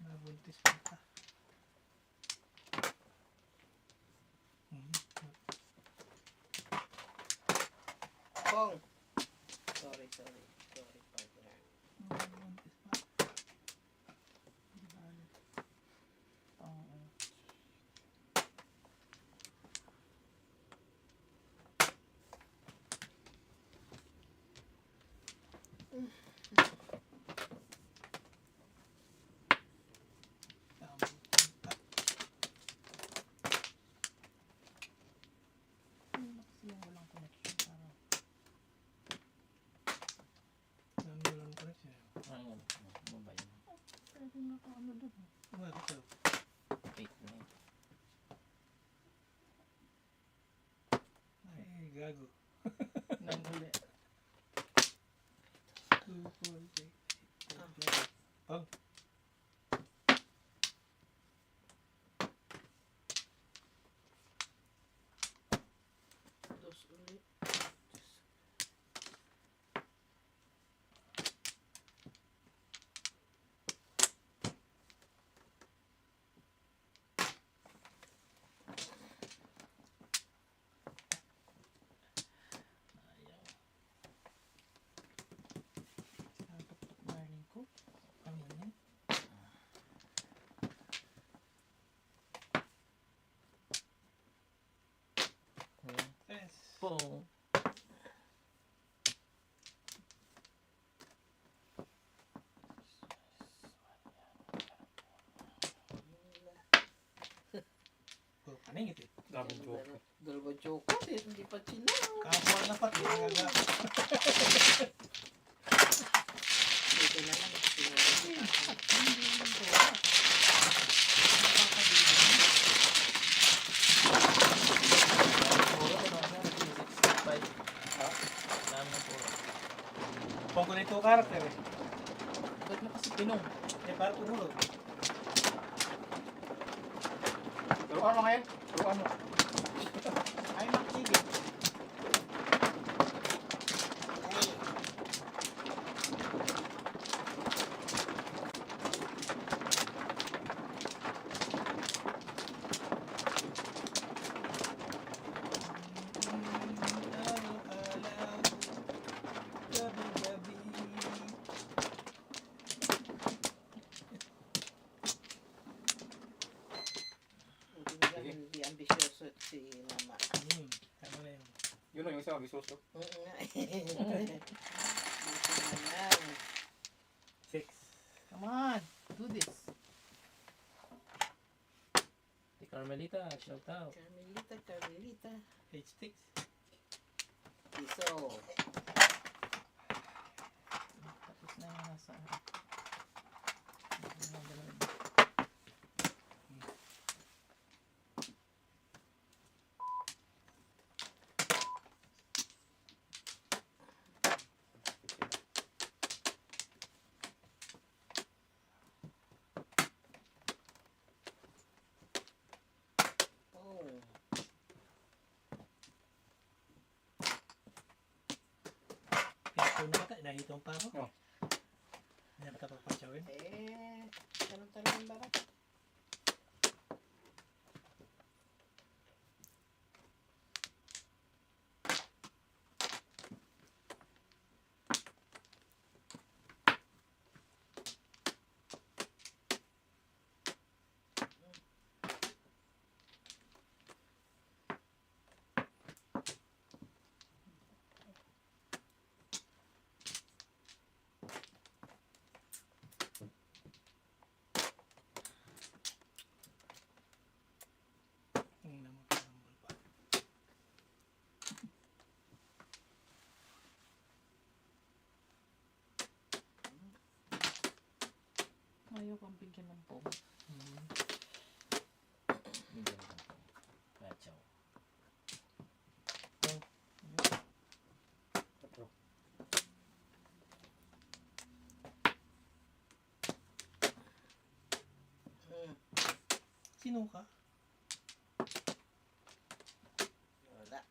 Nabuntis pa ka. Kong. Sorry, sorry. Sorry, partner. Nabuntis pa. Walang connection. Ano yan? Ano ba yun? Ano ito? 8 na yun. Ay, gago. Nanghuli. 2, 4, 6, 8, 9. Oh. Dos ulit. Ayaw. Nakatutok marling ko. Ano yan? Ayan. Yes. Po. Puro paningit eh. Daming joke. Dalawa Joker. Hindi pa chinang. Kapwa na pati. Nagaga. Dito na lang. Sinunod ko. Puro ko na. 365. Ha? Dami na puro. Pong ko na ito karakter eh. Ba't mo kasi pinong? Eh, para tumulog. Turuan mo ngayon. Turuan mo. Ay, MacTV. Hindi ambisyoso si Mama. Tama na yun. Yun o, yung isa mabisuso. Oo nga. Buti naman. 6. Come on, do this. Si Carmelita, shout out. Carmelita. H6. Piso. Tapos na yung nasa. Oh. Ito na ka, nahitong pa ako. Oh. Hindi na kita pagpasyawin. Ganun talaga yung barak. Ang naman karambol pa. Ayaw kang bigyan ng pong. Bigyan mo. Machaw. Tatlo. Sino ka? Wala.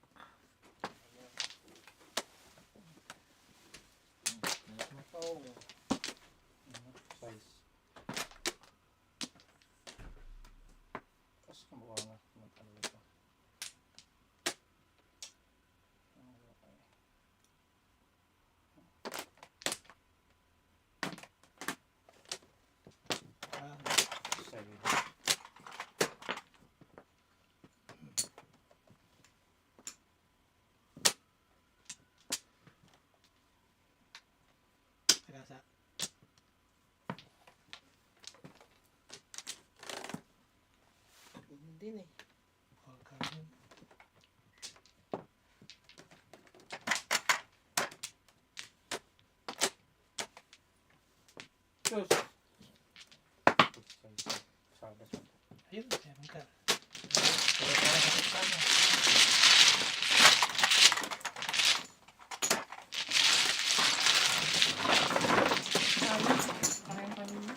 Oh. Size. Tapos kumuha nga. Magkano ito? Size. Sagasa. Hindi eh. All carbon. Sus. Size. Sabas mo. Ayun, meron ka. Pero para sa kasama. Parang kanina.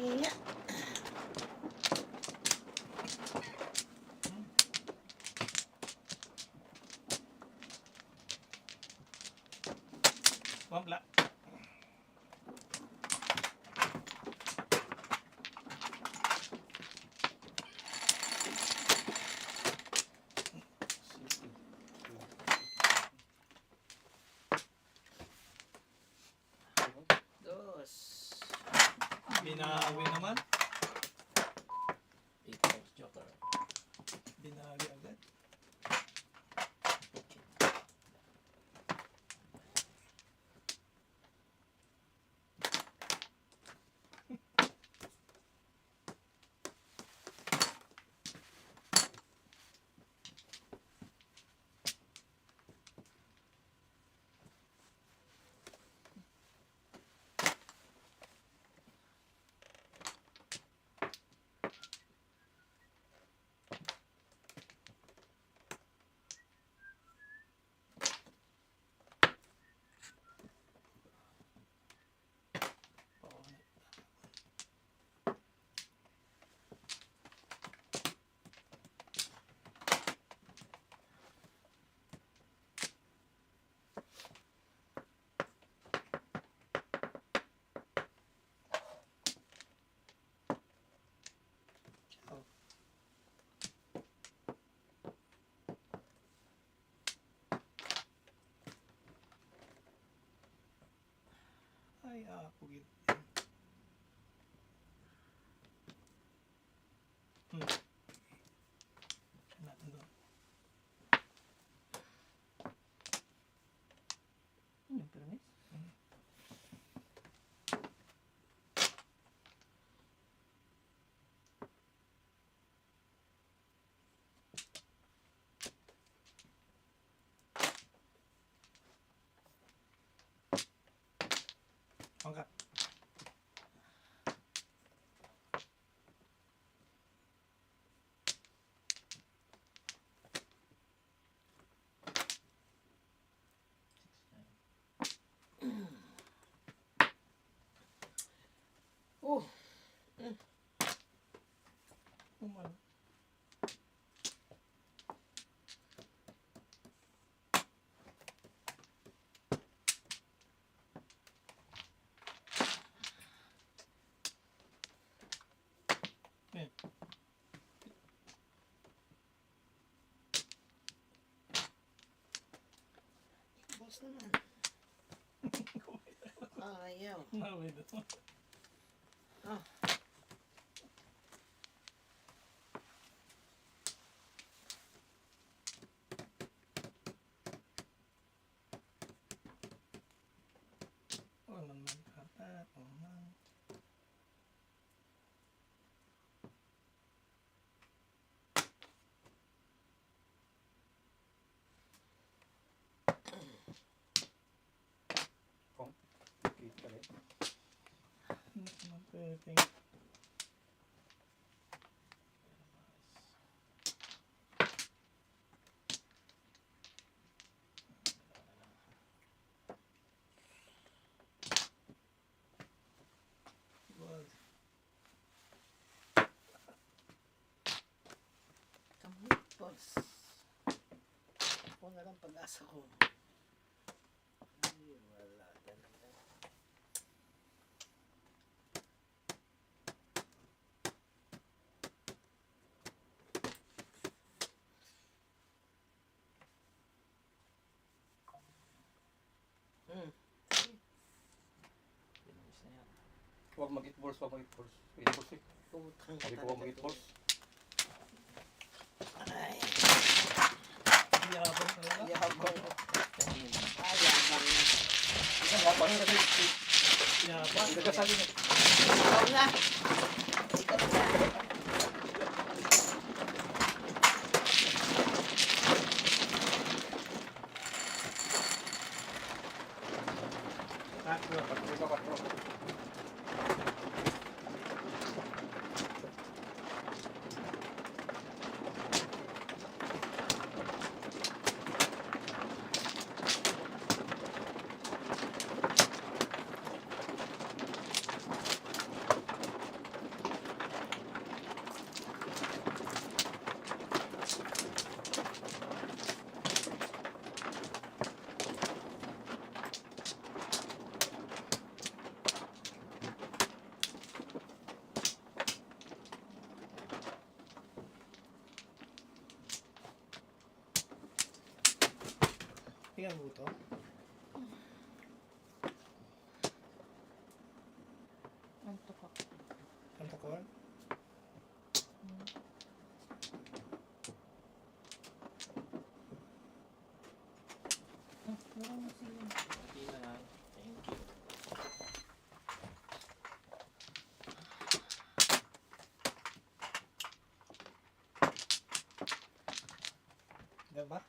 Hiya. Wambla. Dos. Binawi naman. People's Joker. Binawi agad. Ay, pugid. Natin doon. Yung permis? Angkat. Oh, Umal. boss naman. Ayaw. Nawid. Ah. Oh, man kata. Oh, man. Kita rin. Pwedeng. Wag. Kamit, boss. Ako na lang pag-asa ko. Ay, wala talaga. Pinamis na yan. Huwag mag-eat balls, huwag mag-eat balls. Eat balls eh. Putang Sabi ko huwag mag-eat balls. Ay, Yabang talaga. yabang. Kanin. Ay, yabang. Isa nga, parang kasi Yabang. nagkasabi na. Ikaw na. Ikaw na. Tatlo. Patro ka, patro. Tingnan mo ito. Antok ako. Ang tukol. Meron mo sila. Hindi na lang. Thank you. Diba?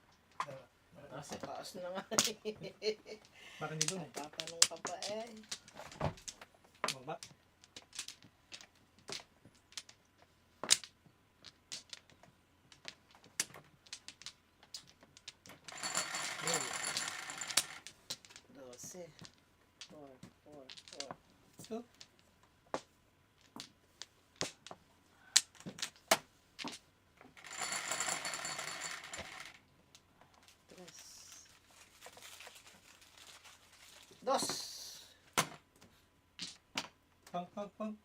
Kasi, Taas na nga. Baka hindi doon eh. Tatanong ka pa eh. Baba. Dose. 4. So, Tres. Dos. pang. Pong. Pang.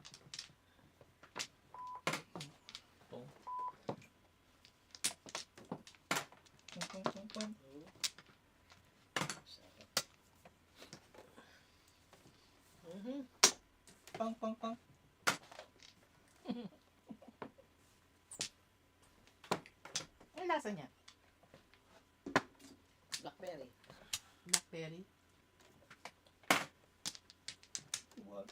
Sarap. Pang, pang, pang. Ano lasa niya? Blackberry. Blackberry. What?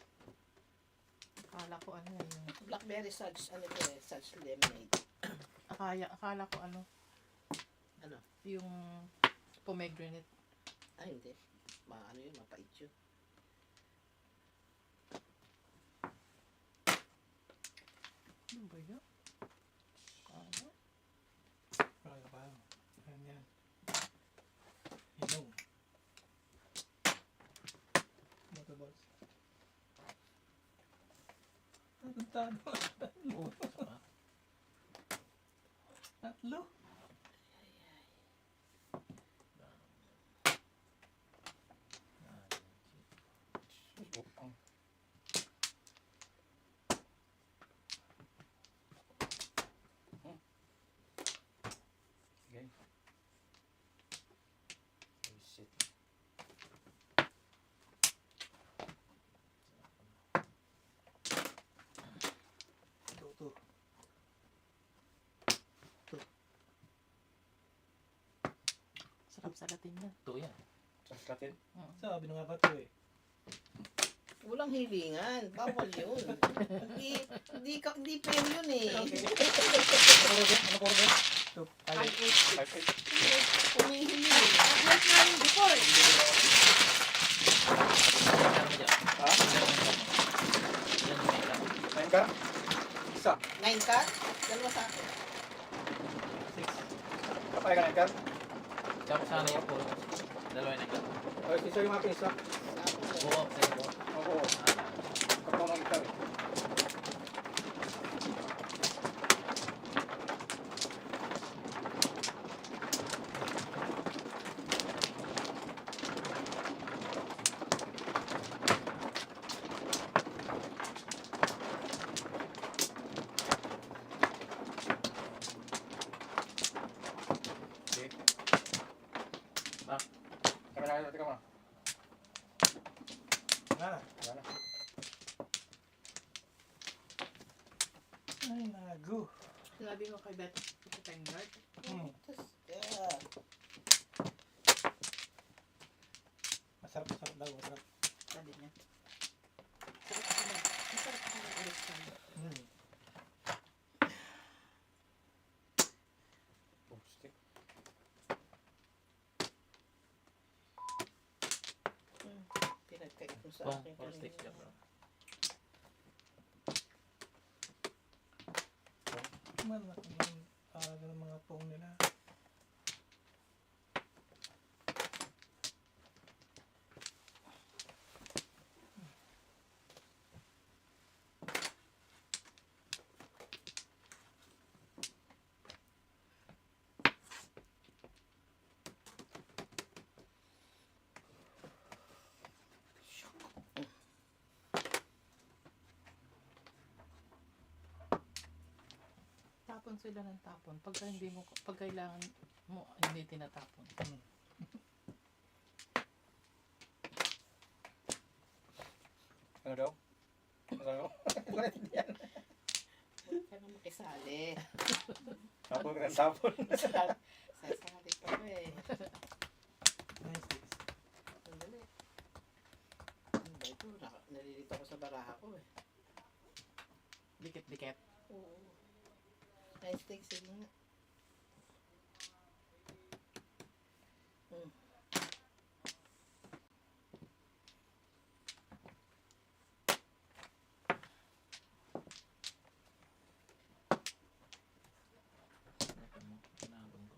Akala ko ano yung... Blackberry suds, ano ito eh, suds lemonade. Akala ko ano. Ano? Yung pomegranate. Ay, hindi. Ano yun, mapait yun. Ano ba yun? Ano? Paano, paano? Ayan yan. Inom. Motorballs. Tatlo. Tatlo. Okay. Oh, shit. Ito. Sarap sa Latin yan. Ito yan. Saskatin. Mm. Sabi na nga ba ito eh. Walang hilingan. Bawal yun. Hindi fair yun eh. Ano po rin? Ito. Ay, 5-8. Humihingi. Kailangan mo dyan. Ha? Ilan yung kailangan? 9 ka? Isa. 9 ka? Dalawa sa akin. 6. Kapay ka 9 ka? Tsaka sana yung puro. Dalawa yung nagka. Ay, isa yung akin isa. Sa akin. Buo, sa'yo buo. Oo. Kapag ng gitar. Okay. Bak. Sabi na kayo, tika mo. Wala na. Ay, nago. Sinabi mo kay Beto, ito tayong guard. Yeah. Masarap daw, masarap. Sabi niya. Sarap ka na. Masarap ka na ulit sa Oh, stick. Pinagkait mo sa Pong, akin. four sticks dyan, bro. Man, talaga ng mga pong nila. tapon sila ng tapon. Pagka hindi mo, pag kailangan mo, hindi tinatapon. Ano daw? Ano daw? Huwag ka na makisali. Tapon ka ng tapon. Sasali pa ko eh. Nice sticks. Sandali. Ano ba ito? Nalilito ko sa baraha ko eh. Dikit-dikit. Oo. Nice thing, sige nga. Ito mo, pinabang ko.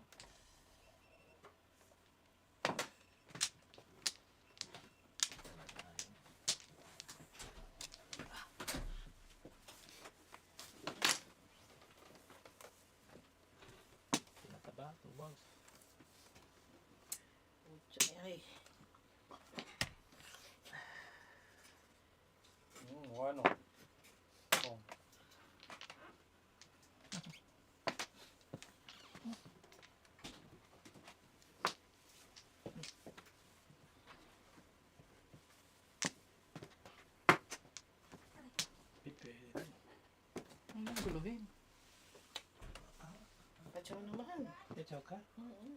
Chow ka? Mm-hmm.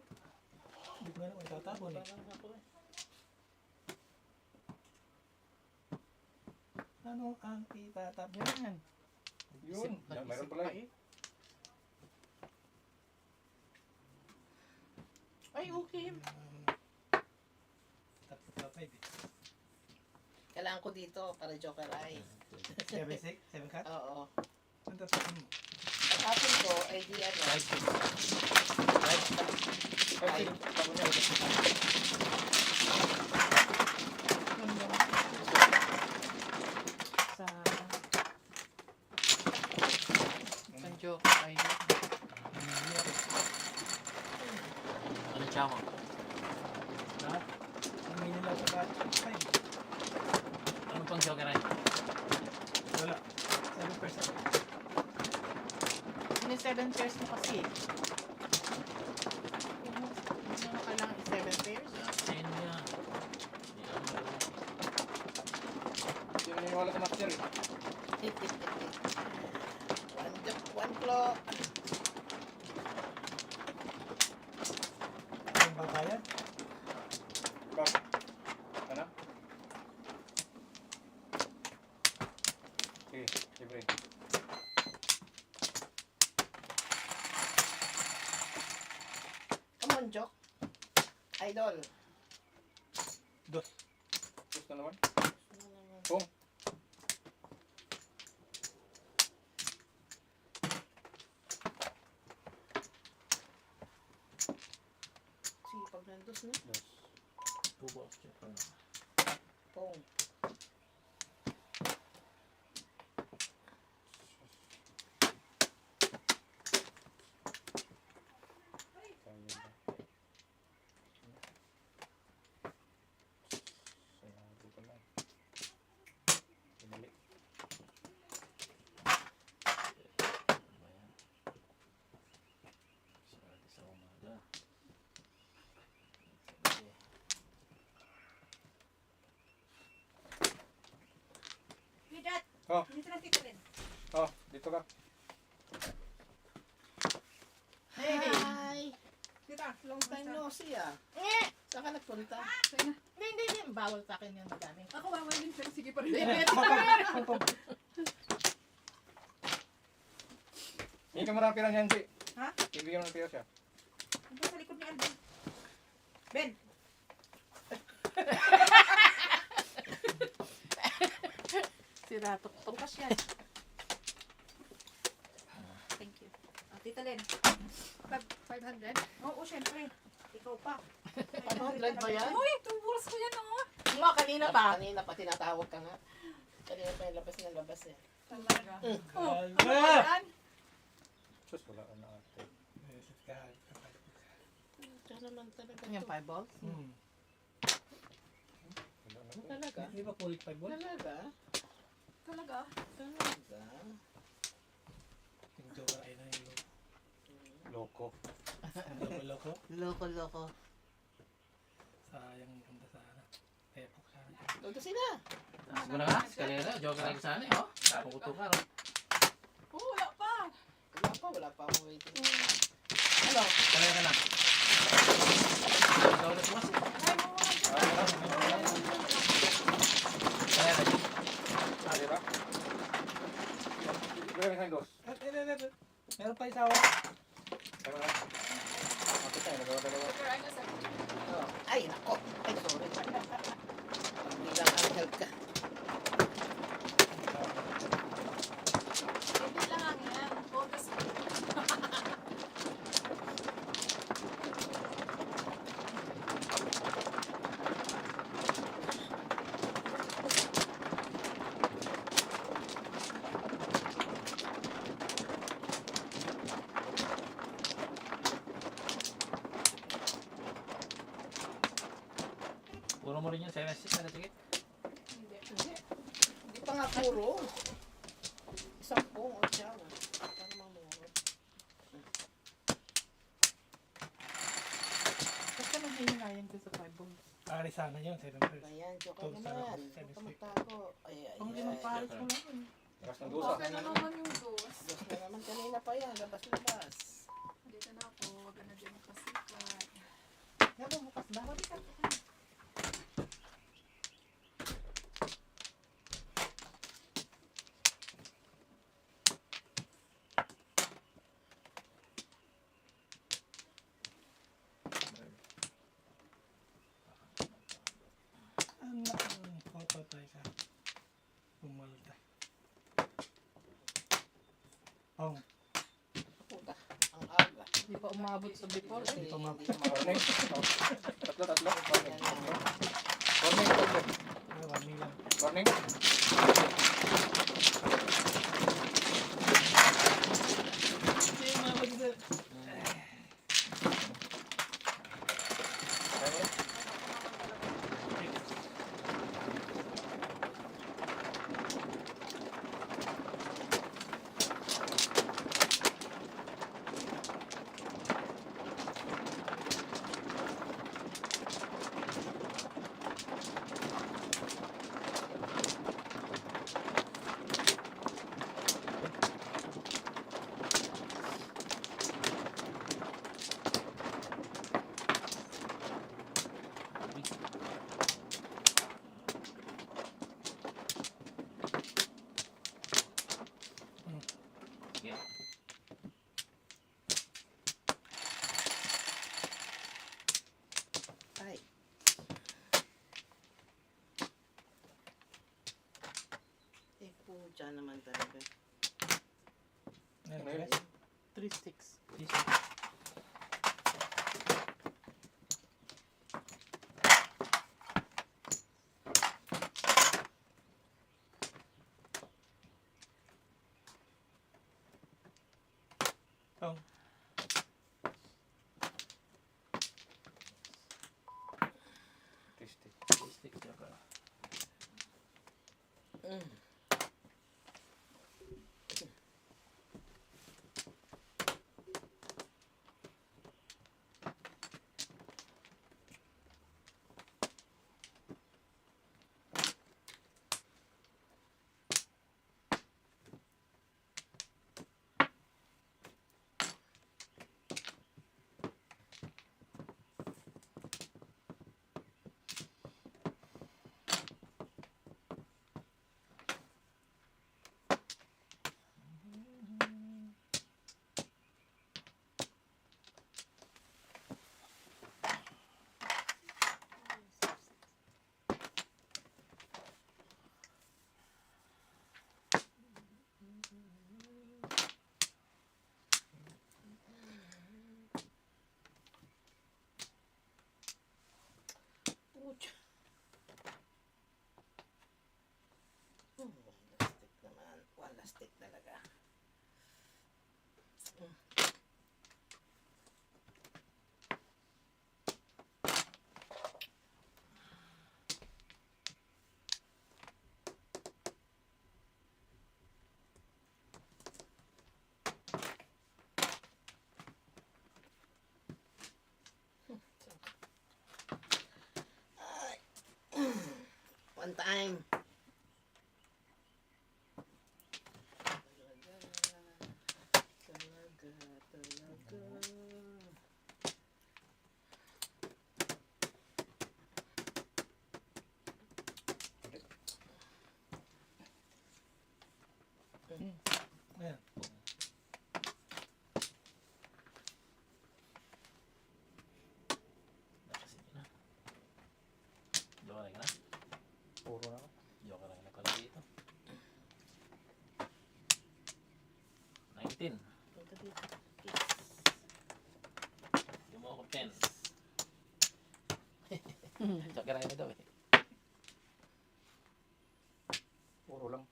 Hindi ko na naman itatapon eh. Parang ako eh. Ano ang itatap yan? Yun. Yan, mayroon pala eh. Ay, okay. Tapay eh. Kailangan ko dito para joker ay. 7-6? 7 cut? Oo. Ang tatapon mo? Ang tapon ko ay di ano. 5-6. Ay, tapos niya. Sa... Ang joker ay. Ano siya mo? Ha? Hindi nila sa cut. 5. Ano pang joker ay? Wala. 7%. Ano 7 pairs mo kasi? Hindi mo kailangan 7 pairs? Sa'yo niya. Hindi na niniwala sa master eh. One joke, one claw. Ang babayan? Bakit? Ano? Sige, libre. Come on, joke. Idol. Dos. Gusto naman? Kung? Sipag nandos na. Two-box joker na. Pong. Kaya ba? Sayago ko lang. Pinali. Ano ba yan? Swerte sa umaga. Sige. Pidat! Oh. Dito lang tito rin. Oh, dito ka. Hey! Hi! Dito. Long time no see ah. Saan ka nagpunta? Sige. Hindi. Bawal sa akin yung madami. Ako wawa din pero sige pa rin. Hindi ka marami pira niyan, si. Ha? Ibigyan mo ng pira siya. Ano sa likod ni Alvin? Ben! Sira tok-tok. Bukas yan. Thank you. Tita Len. 500? Oo, syempre. Ikaw pa. 500 ba yan? Uy, tuburas ko yan oh. Nga, kanina pa. Kanina pa, tinatawag ka nga. Kanina pa yung labas eh. Talaga. Ah! Sus, wala ka na ate. Ito naman talaga. Yung 5 balls? Hmm. Wala na to. Talaga? Di ba pulit 5 ball? Talaga? Talaga. Talaga? Yung joker ay na yung Loko. loko. Loko-loko. Sayang punta sa ano. Tepok sana. Doon sila. Taas mo na nga. Eskalera. Joker ay sana eh. Oh. Tapos ko tukar. Oh. Oh, wala pa. Wala pa akong waiting. Ano? Eskalera na. Ikaw ulit mas. Eskalera. Ah, di ba? Ibigay ka ng dos. Meron pa isawa. Tayo na. Kapit tayo, nagawa-dalawa. Pero ano sa Ay, nako. Ay, sorry. Bilang ang help ka. hindi lang yan. Focus ko. Puro mo rin yung 7-6 na sige. Hindi. Hindi pa nga puro. Isang pong o siya. Para mamuro. Basta nanghihingayan ko sa 5 balls. Pari sana yun, 7 first. Ayan, joke Ito, naman. sarap. Huwag ka magtago. Ay, ay, Ang ay. limang pares mo lang. Lakas ng dusa. Okay na naman yung dos. Dos na naman kanina pa yan. Labas-labas. Dito na ako. Huwag na din makasikat. Gabo, bukas ba? Wali ka. Anak, papatay ka. Pumalta. Oh, Puta, ang aga. Hindi pa umabot sa before. Hindi pa umabot. Warning. Tatlo. Warning. Yan lang. Warning. warning lang. Warning. Hindi umabot sa... Yeah. Ay. Eh, pucha naman talaga. Ano yun? guys? 3 sticks. Oh, Tasty. Stick tsaka. Mm. Pucha. Stick naman. Wala stick talaga. Ay. One time. Talaga. ayan. Nakasin na. Joker na. Puro na. Joker na pala dito. 19. Punta dito. Yung mo ako 10. Joker na daw eh. Puro lang.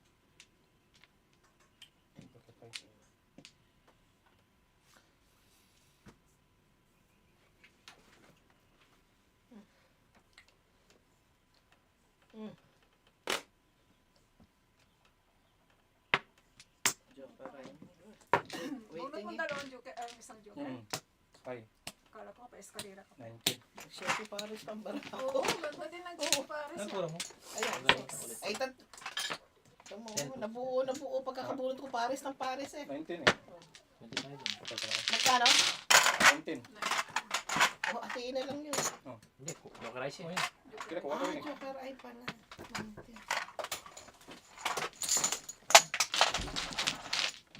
Joker rin. Bunot mong dalawang joker, isang joker. Ay, Akala ko pa eskalera ka. 19. Siyempre pares pang barako. Oo, ganda din ang joker pares. Ano pura mo? Ayan, Ulit. 6. Ay, Tamo, nabuo pagkakabunot ko pares ng pares eh. 19 eh. Pwede tayo dun. Magkano? 19. O, hatiin na lang yun. Hindi, Joker Rice yun. Kaya kuha ko rin eh. Joker ay pala.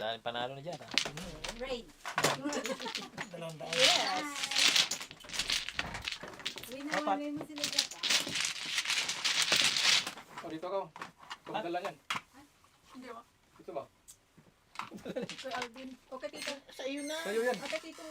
Dahil panalo na dyan, ha? Raid. Yes! Apat. Oh, dito ako. Pagdala niyan. Hindi ba? Dito ba? Kay Alvin. Okay, tito. Sa iyo na. Sa'yo yan. Okay, tito.